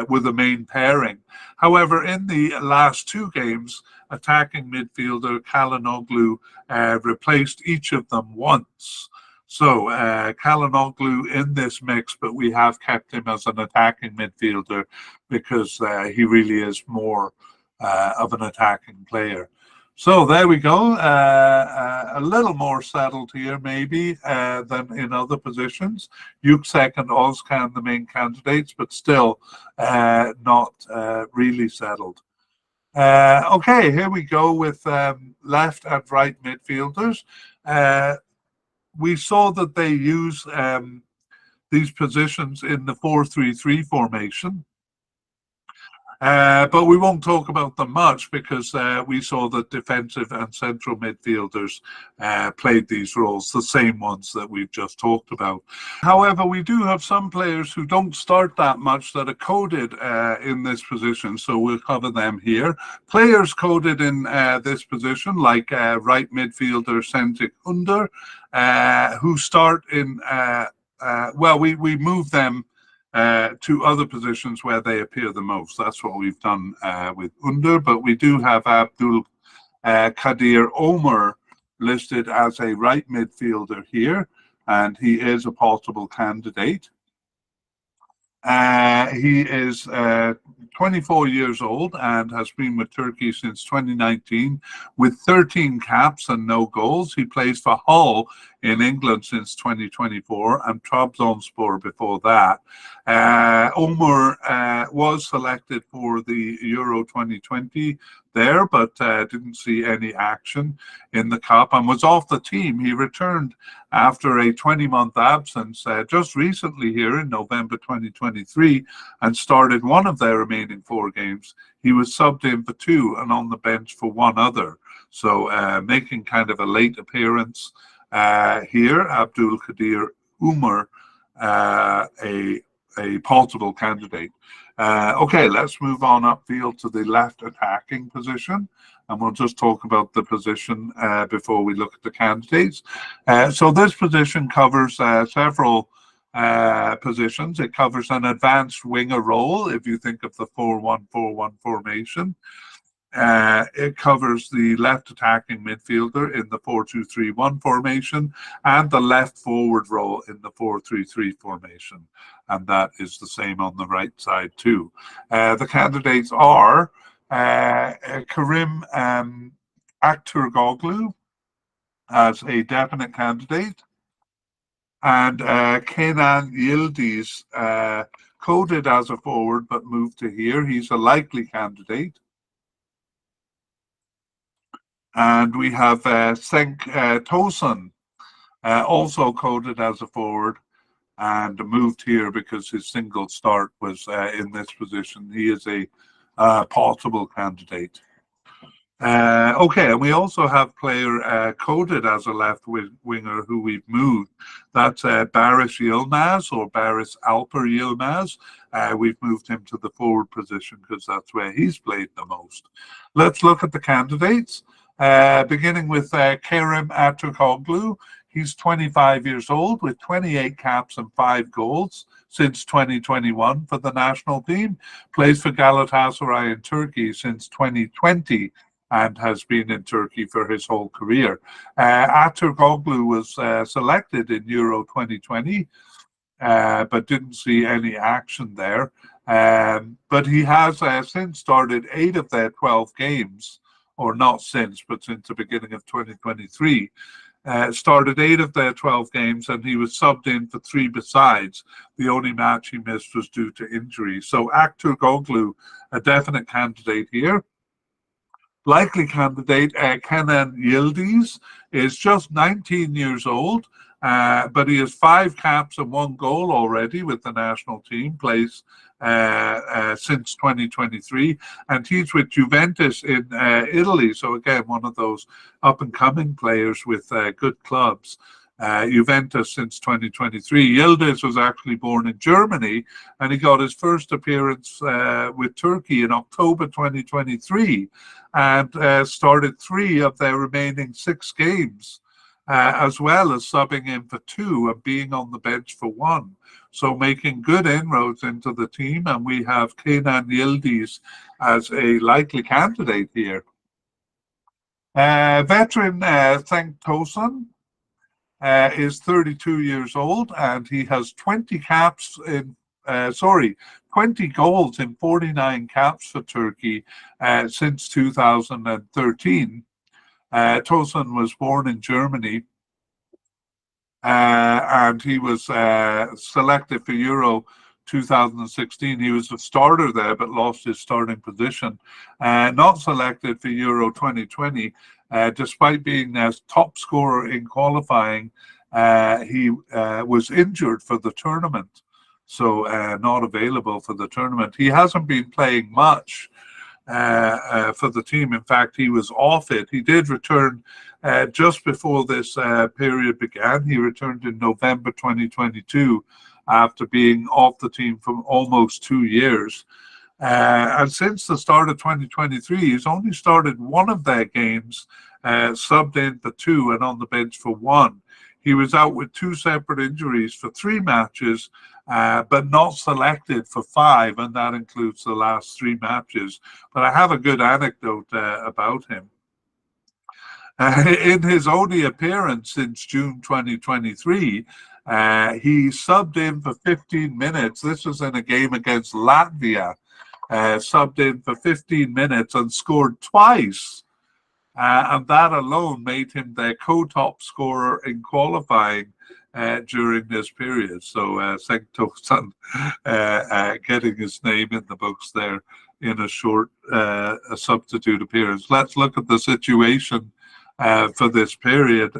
were the main pairing. However, in the last 2 games, attacking midfielder Çalhanoğlu replaced each of them once. So Çalhanoğlu in this mix, but we have kept him as an attacking midfielder because he really is more of an attacking player. So there we go. A little more settled here, maybe, than in other positions. Yüksek and Özkan, the main candidates, but still not really settled. Okay, here we go with left and right midfielders. We saw that they use these positions in the 4-3-3 formation. But we won't talk about them much because we saw that defensive and central midfielders played these roles, the same ones that we've just talked about. However, we do have some players who don't start that much that are coded in this position, so we'll cover them here. Players coded in this position, like right midfielder Sentik Under, who start in, well, we move them to other positions where they appear the most. That's what we've done with Under, but we do have Abdul Kadir Ömer listed as a right midfielder here, and he is a possible candidate. He is 24 years old and has been with Turkey since 2019 with 13 caps and no goals. He plays for Hull in England since 2024, and Trabzonspor before that. Omar was selected for the Euro 2020 there, but didn't see any action in the Cup and was off the team. He returned after a 20-month absence just recently here in November 2023 and started one of their remaining 4 games. He was subbed in for 2 and on the bench for 1 other. So making kind of a late appearance here, Abdul Qadir Umar, a possible candidate. Okay, let's move on upfield to the left attacking position, and we'll just talk about the position before we look at the candidates. So this position covers several positions. It covers an advanced winger role, if you think of the 4-1-4-1 formation. It covers the left attacking midfielder in the 4-2-3-1 formation and the left forward role in the 4-3-3 formation. And that is the same on the right side too. The candidates are Karim Aktürkoğlu as a definite candidate, and Kenan Yildiz, coded as a forward but moved to here. He's a likely candidate. And we have Cenk Tosun, also coded as a forward and moved here because his single start was in this position. He is a possible candidate. Okay, and we also have player coded as a left winger who we've moved. That's Barış Yılmaz, or Barış Alper Yılmaz. We've moved him to the forward position because that's where he's played the most. Let's look at the candidates. Beginning with Kerem Aktürkoğlu. He's 25 years old with 28 caps and 5 goals since 2021 for the national team. Plays for Galatasaray in Turkey since 2020 and has been in Turkey for his whole career. Aktürkoğlu was selected in Euro 2020, but didn't see any action there. But he has since started 8 of their 12 games, or not since, but since the beginning of 2023. Started 8 of their 12 games, and he was subbed in for 3 besides. The only match he missed was due to injury. So Aktürkoğlu, a definite candidate here. Likely candidate, Kenan Yildiz, is just 19 years old, but he has 5 caps and 1 goal already with the national team. Plays since 2023, and he's with Juventus in Italy. So again, one of those up-and-coming players with good clubs. Juventus since 2023. Yildiz was actually born in Germany, and he got his first appearance with Turkey in October 2023, and started 3 of their remaining 6 games, as well as subbing in for 2 and being on the bench for 1. So making good inroads into the team, and we have Kenan Yildiz as a likely candidate here. Veteran Cenk Tosun is 32 years old, and he has 20 caps in 20 goals in 49 caps for Turkey since 2013. Tosun was born in Germany, and he was selected for Euro 2016. He was a starter there, but lost his starting position. Not selected for Euro 2020, despite being their top scorer in qualifying. He was injured for the tournament, so not available for the tournament. He hasn't been playing much for the team. In fact, he was off it. He did return just before this period began. He returned in November 2022 after being off the team for almost 2 years. And since the start of 2023, he's only started 1 of their games, subbed in for 2 and on the bench for 1. He was out with 2 separate injuries for 3 matches, but not selected for 5, and that includes the last 3 matches. But I have a good anecdote about him. In his only appearance since June 2023, he subbed in for 15 minutes. This was in a game against Latvia. Subbed in for 15 minutes and scored twice. and that alone made him the co-top scorer in qualifying during this period. So Sengto-san getting his name in the books there in a short a substitute appearance. Let's look at the situation for this period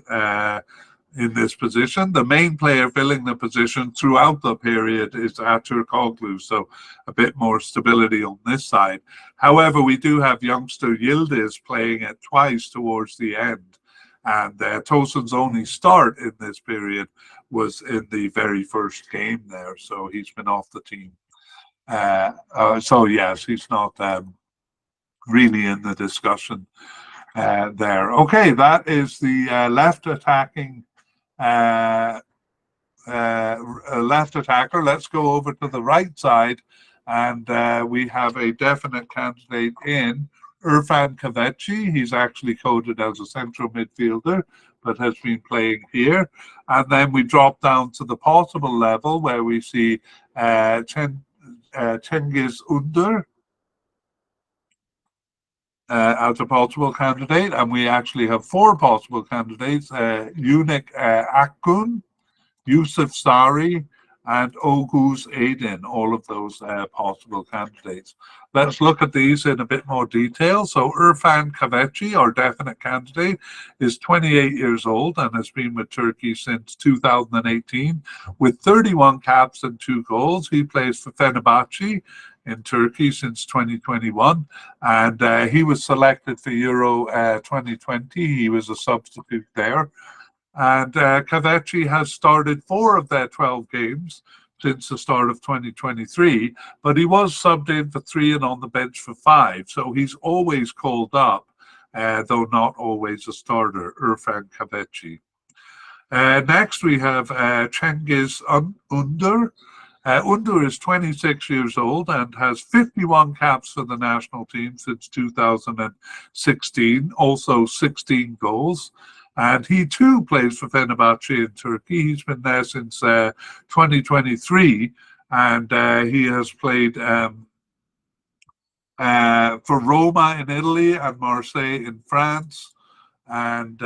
in this position. The main player filling the position throughout the period is Aturkoglu, so a bit more stability on this side. However, we do have youngster Yildiz playing it twice towards the end, and Tosun's only start in this period was in the very first game there, so he's been off the team. So yes, he's not really in the discussion there. Okay, that is the left attacking left attacker. Let's go over to the right side, and we have a definite candidate in Irfan Kaveci. He's actually coded as a central midfielder, but has been playing here. And then we drop down to the possible level where we see Cengiz Under as a possible candidate, and we actually have 4 possible candidates: Unik Akgun, Yusuf Sari, and Oguz Aydin, all of those possible candidates. Let's look at these in a bit more detail. So Irfan Kaveci, our definite candidate, is 28 years old and has been with Turkey since 2018 with 31 caps and 2 goals. He plays for Fenerbahce in Turkey since 2021, and he was selected for Euro 2020. He was a substitute there. And Kaveci has started 4 of their 12 games since the start of 2023, but he was subbed in for 3 and on the bench for 5. So he's always called up, though not always a starter, Irfan Kaveci. Next, we have Cengiz Under. Under is 26 years old and has 51 caps for the national team since 2016, also 16 goals. And he too plays for Fenerbahce in Turkey. He's been there since 2023, and he has played for Roma in Italy and Marseille in France, and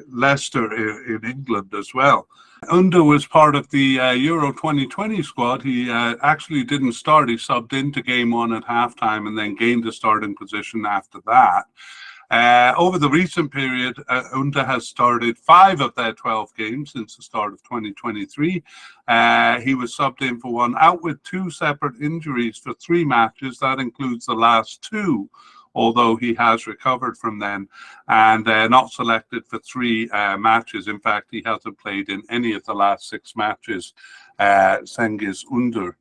Leicester in England as well. Under was part of the Euro 2020 squad. He actually didn't start. He subbed into game 1 at halftime and then gained a starting position after that. Over the recent period, Under has started 5 of their 12 games since the start of 2023. He was subbed in for 1, out with 2 separate injuries for 3 matches. That includes the last 2, although he has recovered from them, and not selected for 3 matches. In fact, he hasn't played in any of the last 6 matches, Cengiz Under.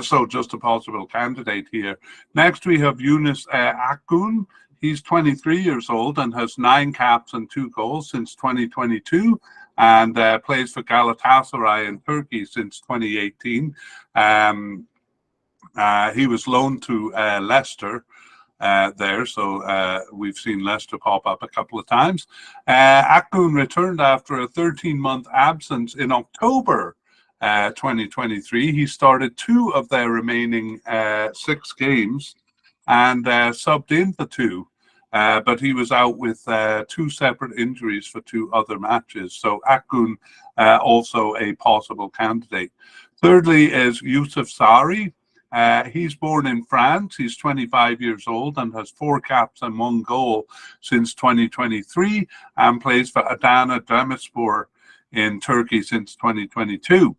So just a possible candidate here. Next, we have Yunus Akgun. He's 23 years old and has 9 caps and 2 goals since 2022, and plays for Galatasaray in Turkey since 2018. He was loaned to Leicester there, so we've seen Leicester pop up a couple of times. Akgun returned after a 13-month absence in October 2023. He started 2 of their remaining 6 games and subbed in for 2, but he was out with 2 separate injuries for 2 other matches. So Akgun also a possible candidate. Thirdly is Yusuf Sari. He's born in France. He's 25 years old and has 4 caps and 1 goal since 2023, and plays for Adana Demirspor in Turkey since 2022.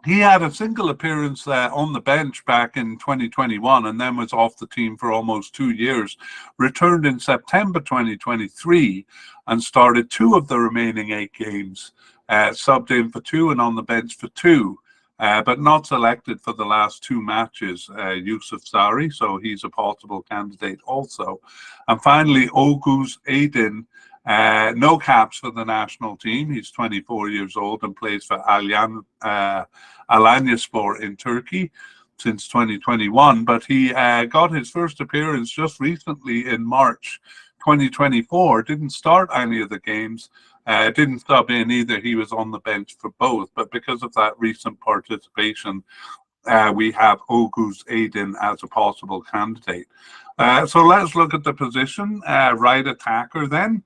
He had a single appearance on the bench back in 2021 and then was off the team for almost 2 years. Returned in September 2023 and started 2 of the remaining 8 games, subbed in for 2 and on the bench for 2. But not selected for the last 2 matches, Yusuf Sari, so he's a possible candidate also. And finally, Oguz Aydin, no caps for the national team. He's 24 years old and plays for Alanyaspor in Turkey since 2021, but he got his first appearance just recently in March 2024, didn't start any of the games, didn't sub in either. He was on the bench for both, but because of that recent participation, we have Oguz Aydin as a possible candidate. So let's look at the position. Right attacker then.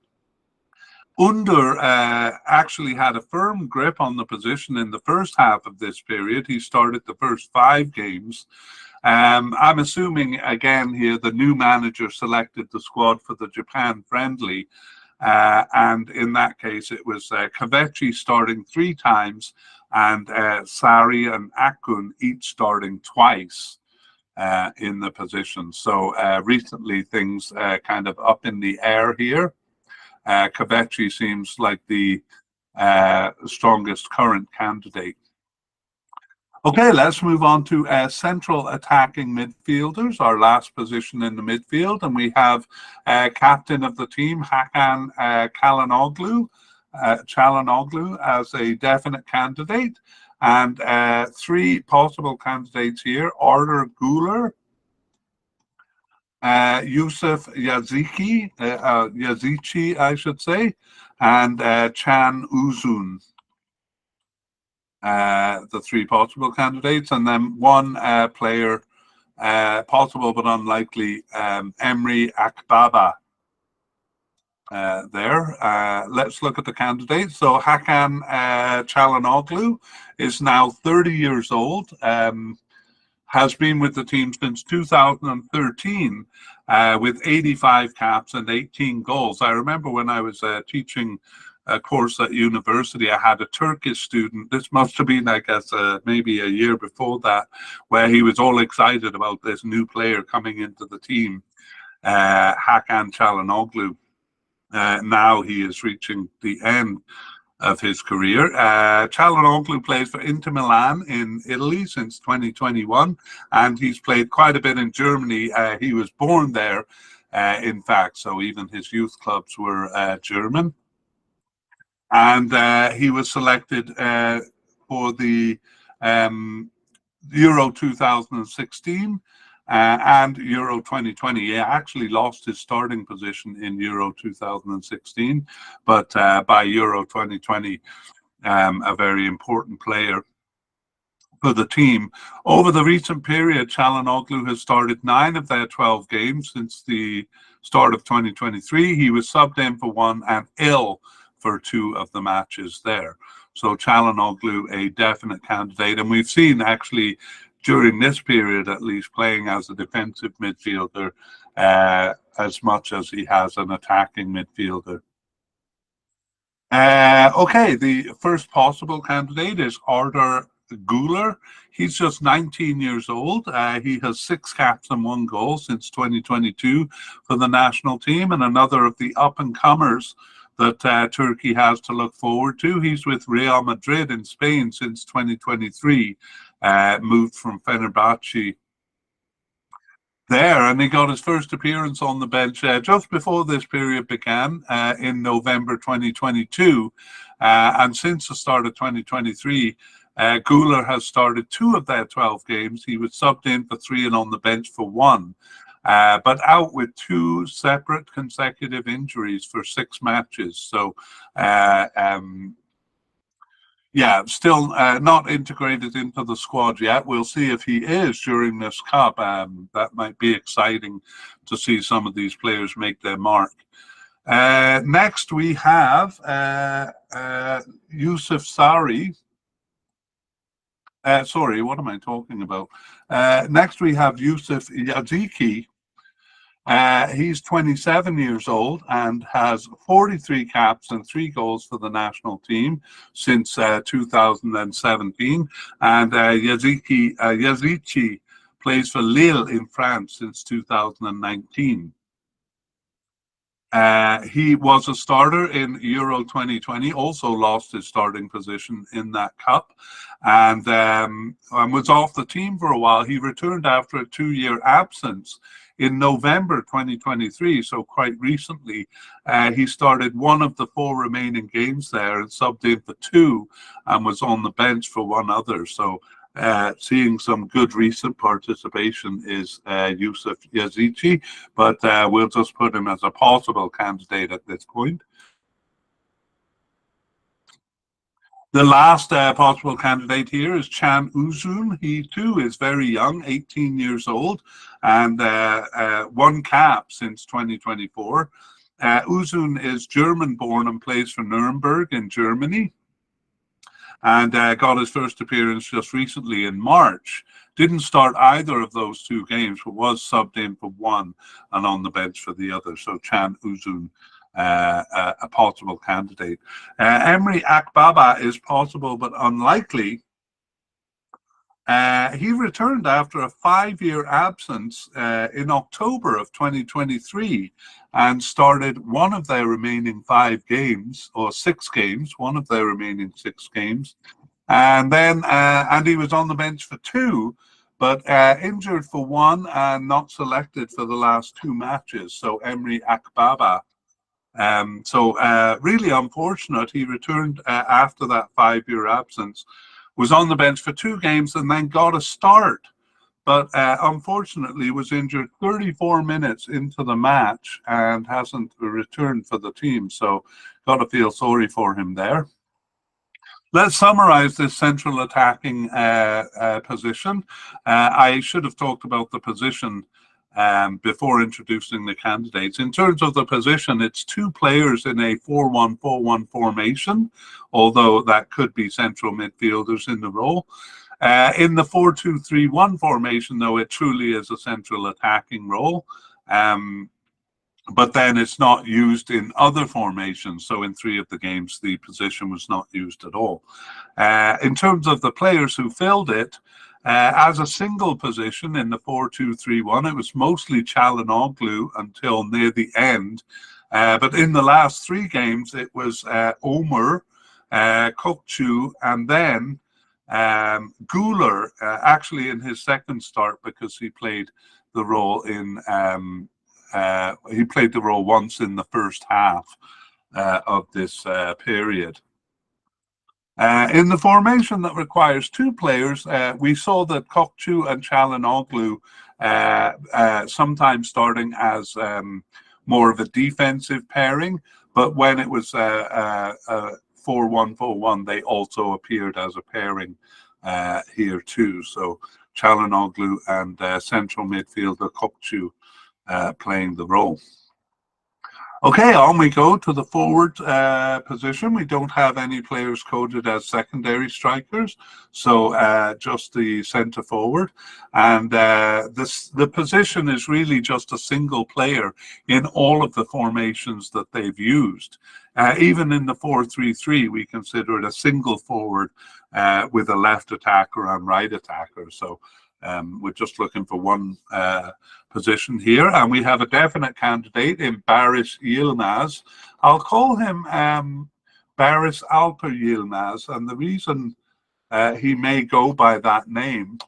Under actually had a firm grip on the position in the first half of this period. He started the first 5 games. I'm assuming, again, here the new manager selected the squad for the Japan friendly. And in that case, it was Kavechi starting 3 times and Sari and Akun each starting twice in the position. So recently things kind of up in the air here. Kavechi seems like the strongest current candidate. Okay, let's move on to central attacking midfielders, our last position in the midfield. And we have captain of the team, Hakan Çalhanoğlu as a definite candidate. And 3 possible candidates here, Arda Güler, Yusuf Yazici, I should say, and Can Uzun. The 3 possible candidates, and then 1 player, possible but unlikely, Emre Akbaba. There. Let's look at the candidates. So Hakan Çalhanoğlu is now 30 years old. Has been with the team since 2013 with 85 caps and 18 goals. I remember when I was teaching a course at university, I had a Turkish student. This must have been, I guess, maybe a year before that, where he was all excited about this new player coming into the team, Hakan Çalhanoğlu. Now he is reaching the end of his career. Çalhanoğlu plays for Inter Milan in Italy since 2021, and he's played quite a bit in Germany. He was born there, in fact, so even his youth clubs were German. And he was selected for the Euro 2016 and Euro 2020. He actually lost his starting position in Euro 2016, but by Euro 2020, a very important player for the team. Over the recent period, Çalhanoğlu has started 9 of their 12 games since the start of 2023. He was subbed in for 1 and ill for 2 of the matches there. So Çalhanoğlu, a definite candidate. And we've seen actually during this period, at least, playing as a defensive midfielder as much as he has an attacking midfielder. Okay, the first possible candidate is Arda Güler. He's just 19 years old. He has 6 caps and 1 goal since 2022 for the national team, and another of the up-and-comers that Turkey has to look forward to. He's with Real Madrid in Spain since 2023, moved from Fenerbahce there, and he got his first appearance on the bench just before this period began in November 2022. And since the start of 2023, Güler has started 2 of their 12 games. He was subbed in for 3 and on the bench for 1. But out with 2 separate consecutive injuries for 6 matches. So, yeah, still not integrated into the squad yet. We'll see if he is during this cup. That might be exciting to see some of these players make their mark. Next, we have Yusuf Sari. Sorry, what am I talking about? Next, we have Yusuf Yazici. He's 27 years old and has 43 caps and 3 goals for the national team since 2017. And Yazici plays for Lille in France since 2019. He was a starter in Euro 2020, also lost his starting position in that cup, and was off the team for a while. He returned after a 2-year absence in November 2023, so quite recently. He started 1 of the 4 remaining games there and subbed in for 2 and was on the bench for 1 other. So seeing some good recent participation is Yusuf Yazici, but we'll just put him as a possible candidate at this point. The last possible candidate here is Chan Uzun. He too is very young, 18 years old, and one cap since 2024. Uzun is German-born and plays for Nuremberg in Germany, and got his first appearance just recently in March. Didn't start either of those two games, but was subbed in for one and on the bench for the other. So Chan Uzun, a possible candidate. Emre Akbaba is possible but unlikely. He returned after a 5-year absence in October of 2023 and started one of their remaining 5 games, or 6 games, one of their remaining 6 games. And then, and he was on the bench for 2, but injured for 1 and not selected for the last 2 matches. So Emre Akbaba. Really unfortunate. He returned after that 5-year absence, was on the bench for 2 games and then got a start, but unfortunately was injured 34 minutes into the match and hasn't returned for the team. So got to feel sorry for him there. Let's summarize this central attacking position. I should have talked about the position before introducing the candidates. In terms of the position, it's 2 players in a 4-1-4-1 formation, although that could be central midfielders in the role. In the 4-2-3-1 formation, though, it truly is a central attacking role. But then it's not used in other formations. So in 3 of the games, the position was not used at all. In terms of the players who filled it, as a single position in the 4-2-3-1, it was mostly Çalhanoğlu until near the end. But in the last 3 games, it was Ömer, Kokcu, and then Güler, actually in his second start, because he played the role in he played the role once in the first half of this period. In the formation that requires 2 players, we saw that Kokcu and Çalhanoğlu sometimes starting as more of a defensive pairing, but when it was 4-1-4-1, they also appeared as a pairing here too. So Çalhanoğlu and central midfielder Kokcu playing the role. Okay, on we go to the forward position. We don't have any players coded as secondary strikers, so just the centre forward. And the position is really just a single player in all of the formations that they've used. Even in the 4-3-3, we consider it a single forward with a left attacker and right attacker. So we're just looking for one position here, and we have a definite candidate in Barış Yılmaz. I'll call him Barış Alper Yılmaz, and the reason he may go by that name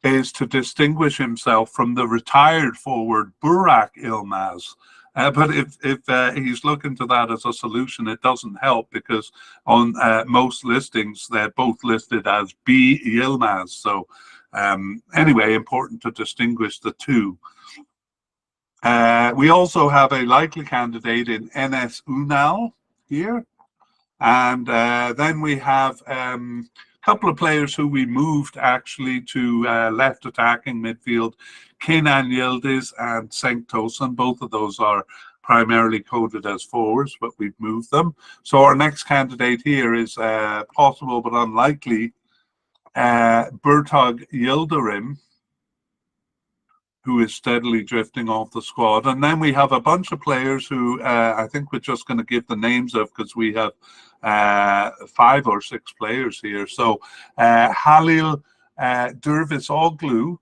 is to distinguish himself from the retired forward Burak Yılmaz. But if he's looking to that as a solution, it doesn't help, because on most listings, they're both listed as B. Yılmaz. So anyway, important to distinguish the two. We also have a likely candidate in Enes Ünal here. And then we have a couple of players who we moved actually to left attacking midfield, Kenan Yildiz and Cenk Tosun. Both of those are primarily coded as forwards, but we've moved them. So our next candidate here is possible but unlikely, Bertag Yildirim, who is steadily drifting off the squad. And then we have a bunch of players who I think we're just going to give the names of, because we have 5 or 6 players here. So Halil Dervisoglu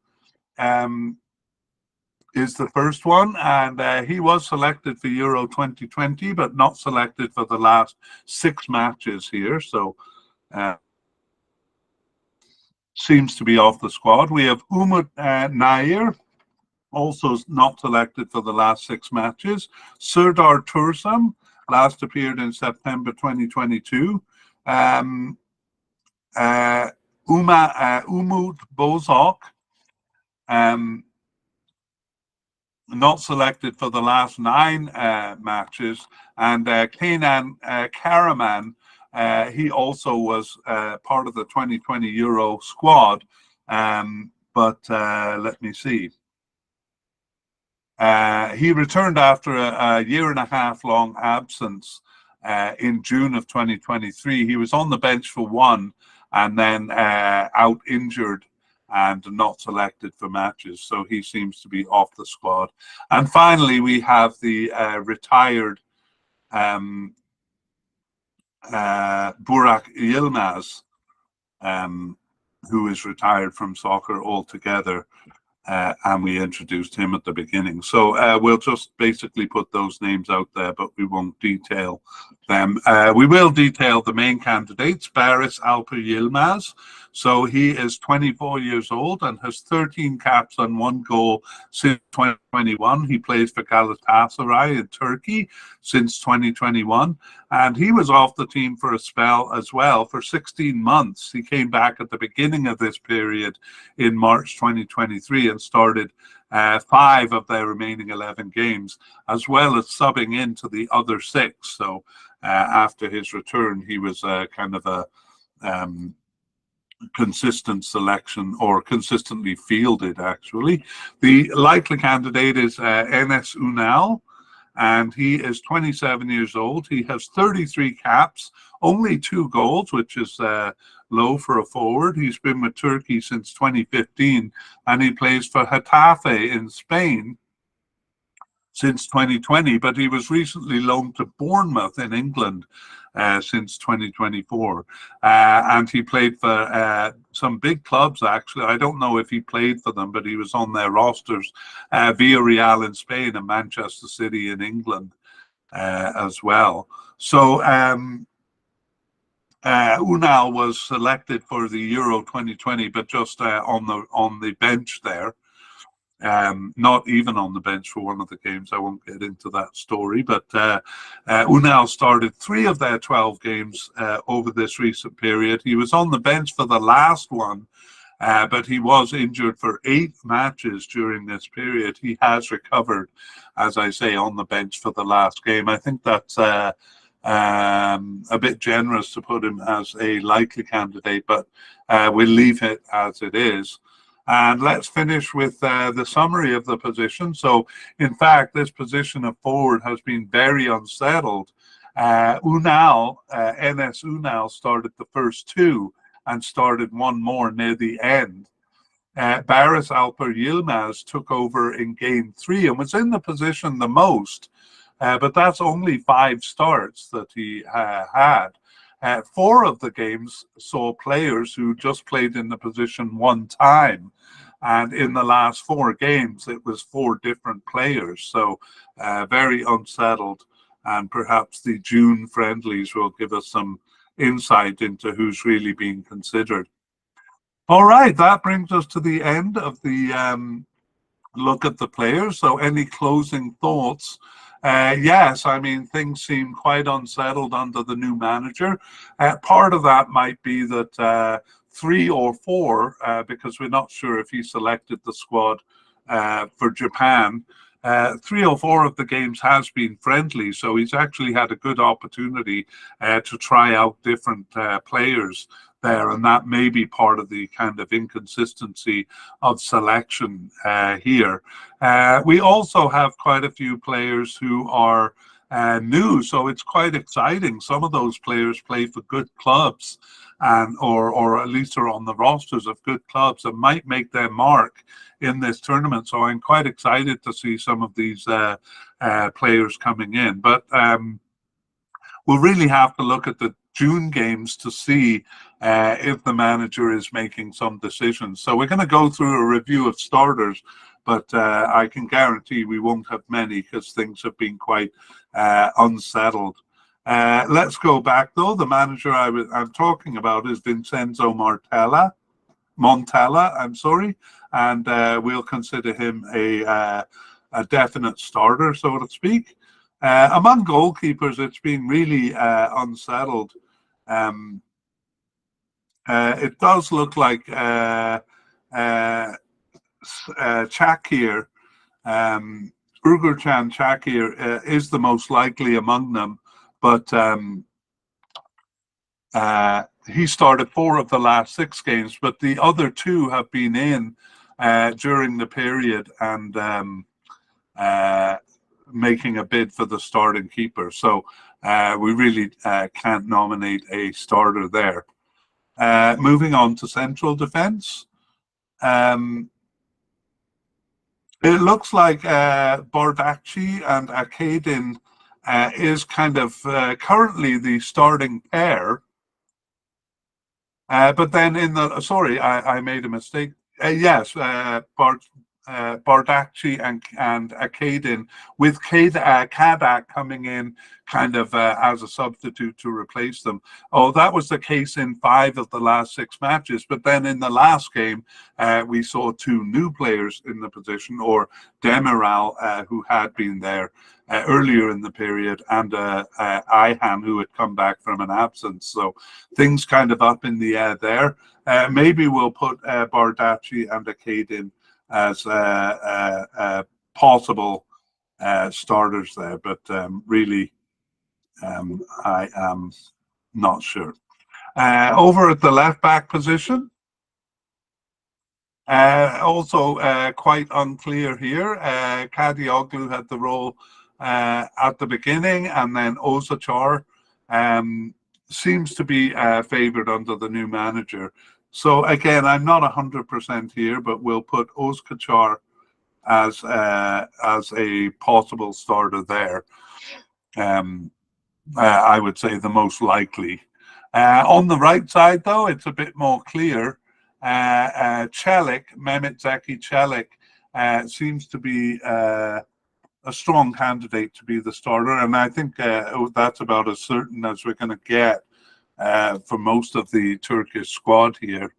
is the first one, and he was selected for Euro 2020, but not selected for the last 6 matches here. So seems to be off the squad. We have Umut Nair, also not selected for the last 6 matches. Serdar Tursam, last appeared in September 2022. Umut Bozok, not selected for the last 9 matches. And Kenan Karaman, He also was part of the 2020 Euro squad. But let me see. He returned after a year and a half long absence in June of 2023. He was on the bench for one and then out injured and not selected for matches. So he seems to be off the squad. And finally, we have the retired Burak Yilmaz, who is retired from soccer altogether. And we introduced him at the beginning. So we'll just basically put those names out there, but we won't detail them. We will detail the main candidates, Barış Alper Yilmaz. So he is 24 years old and has 13 caps and 1 goal since 2021. He plays for Galatasaray in Turkey since 2021. And he was off the team for a spell as well for 16 months. He came back at the beginning of this period in March 2023 and started 5 of their remaining 11 games, as well as subbing into the other 6. So after his return, he was kind of a consistent selection, or consistently fielded, actually. The likely candidate is Enes Ünal, and he is 27 years old. He has 33 caps, only 2 goals, which is low for a forward. He's been with Turkey since 2015, and he plays for Getafe in Spain since 2020, but he was recently loaned to Bournemouth in England since 2024. And he played for some big clubs, actually. I don't know if he played for them, but he was on their rosters, Villarreal in Spain and Manchester City in England as well. So Ünal was selected for the Euro 2020, but just on the bench there. Not even on the bench for one of the games. I won't get into that story, but Ünal started 3 of their 12 games over this recent period. He was on the bench for the last one, but he was injured for 8 matches during this period. He has recovered, as I say, on the bench for the last game. I think that's a bit generous to put him as a likely candidate, but we'll leave it as it is. And let's finish with the summary of the position. So, in fact, this position of forward has been very unsettled. Enes Ünal started the first 2 and started 1 more near the end. Barış Alper Yilmaz took over in game 3 and was in the position the most, but that's only 5 starts that he had. 4 of the games saw players who just played in the position 1 time. And in the last 4 games, it was 4 different players. So very unsettled. And perhaps the June friendlies will give us some insight into who's really being considered. All right, that brings us to the end of the look at the players. So any closing thoughts? Yes, I mean, things seem quite unsettled under the new manager. Part of that might be that 3 or 4, because we're not sure if he selected the squad for Japan, 3 or 4 of the games has been friendly, so he's actually had a good opportunity to try out different players there, and that may be part of the kind of inconsistency of selection here. We also have quite a few players who are new, so it's quite exciting. Some of those players play for good clubs, and or at least are on the rosters of good clubs and might make their mark in this tournament. So I'm quite excited to see some of these players coming in. But we'll really have to look at the June games to see if the manager is making some decisions. So we're going to go through a review of starters, but I can guarantee we won't have many because things have been quite unsettled. Let's go back though. The manager I'm talking about is Vincenzo Montella, and we'll consider him a definite starter, so to speak. Among goalkeepers, it's been really unsettled. It does look like Çakır, Uğurcan Çakır is the most likely among them, but He started 4 of the last 6 games, but the other 2 have been in during the period and making a bid for the starting keeper. So we really can't nominate a starter there. Moving on to central defence. It looks like Bardacci and Akadin is kind of currently the starting pair. But then in the, sorry, I made a mistake. Yes, Bardacci and Akadin, with Kadak coming in kind of as a substitute to replace them. Oh, that was the case in 5 of the last 6 matches. But then in the last game, we saw 2 new players in the position, or Demiral, who had been there earlier in the period, and Ihan, who had come back from an absence. So things kind of up in the air there. Maybe we'll put Bardacci and Akadin as possible starters there, but really I am not sure. Over at the left back position, also quite unclear here. Kadioglu had the role at the beginning, and then Osachar seems to be favoured under the new manager. So again, I'm not 100% here, but we'll put Osachar as a possible starter there. I would say the most likely. On the right side, though, it's a bit more clear. Celik, Mehmet Zeki Celik, seems to be a strong candidate to be the starter, and I think that's about as certain as we're going to get for most of the Turkish squad here.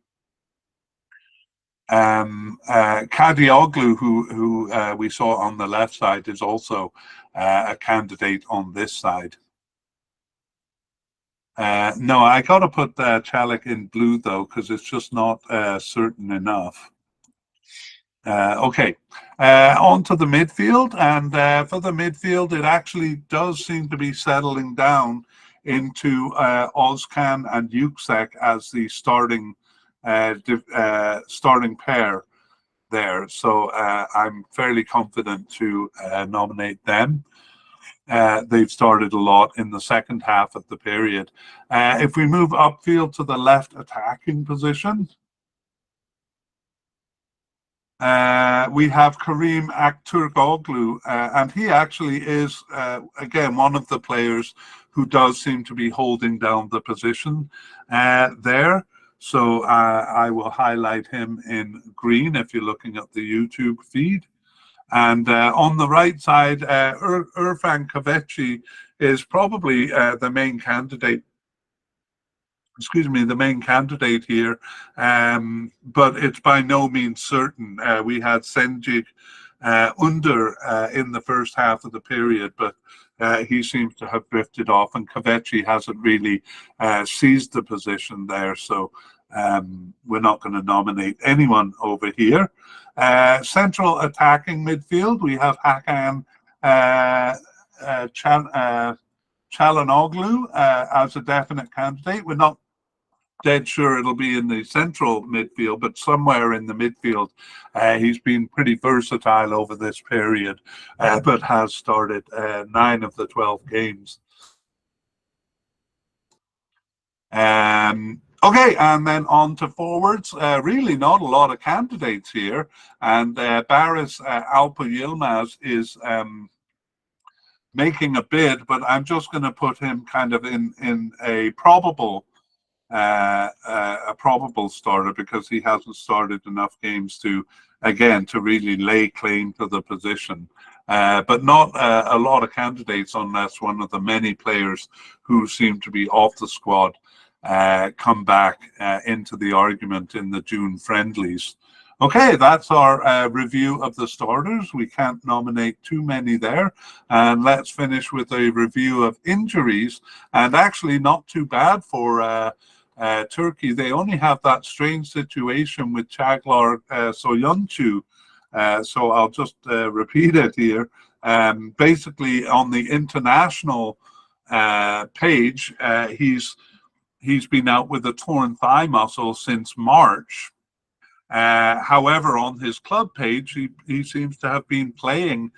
Kadioglu, who we saw on the left side, is also a candidate on this side. No, I got to put Celik in blue, though, because it's just not certain enough. Okay, on to the midfield, and for the midfield, it actually does seem to be settling down into Ozcan and Yüksek as the starting pair there. So I'm fairly confident to nominate them. They've started a lot in the second half of the period. If we move upfield to the left attacking position, we have Karim Aktürkoğlu, and he actually is, again, one of the players who does seem to be holding down the position there. So I will highlight him in green if you're looking at the YouTube feed. And on the right side, Irfan Kahveci is probably the main candidate. Excuse me, the main candidate here, but it's by no means certain. We had Senjik Under in the first half of the period, but he seems to have drifted off, and Kahveci hasn't really seized the position there, so we're not going to nominate anyone over here. Central attacking midfield, we have Hakan Çalhanoğlu as a definite candidate. We're not dead sure it'll be in the central midfield, but somewhere in the midfield. He's been pretty versatile over this period, but has started 9 of the 12 games. Okay, and then on to forwards. Really not a lot of candidates here, and Barış Alper Yilmaz is making a bid, but I'm just going to put him kind of in a probable starter, because he hasn't started enough games to really lay claim to the position. But not a lot of candidates, unless one of the many players who seem to be off the squad come back into the argument in the June friendlies. Okay, that's our review of the starters. We can't nominate too many there. And let's finish with a review of injuries. And actually not too bad for Turkey. They only have that strange situation with Çağlar Soyuncu. So I'll just repeat it here. Basically, on the international page, he's he's been out with a torn thigh muscle since March. However, on his club page, he seems to have been playing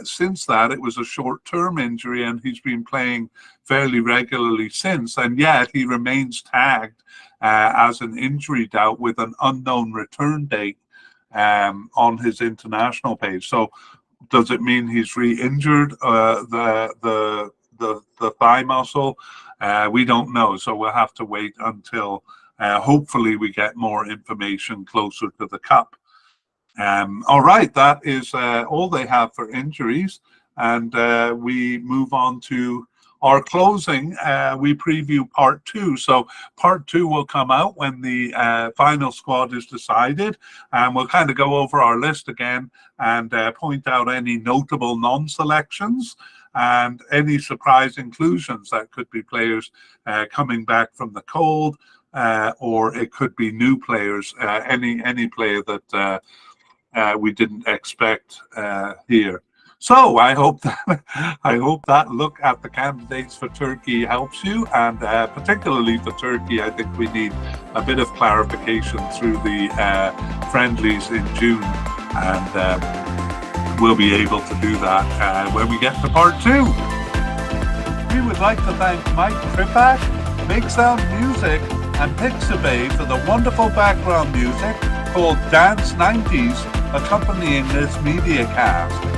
since that. It was a short-term injury, and he's been playing fairly regularly since. And yet he remains tagged as an injury doubt with an unknown return date on his international page. So, does it mean he's re-injured the thigh muscle? We don't know. So we'll have to wait until hopefully we get more information closer to the Cup. All right, that is all they have for injuries. And we move on to our closing. We preview part 2. So part 2 will come out when the final squad is decided. And we'll kind of go over our list again and point out any notable non-selections and any surprise inclusions. That could be players coming back from the cold, or it could be new players, any player that we didn't expect here. So I hope that look at the candidates for Turkey helps you, and particularly for Turkey, I think we need a bit of clarification through the friendlies in June, and we'll be able to do that when we get to part 2. We would like to thank Mike Kripak, Big Sound Music, and Pixabay for the wonderful background music called Dance 90s accompanying this mediacast.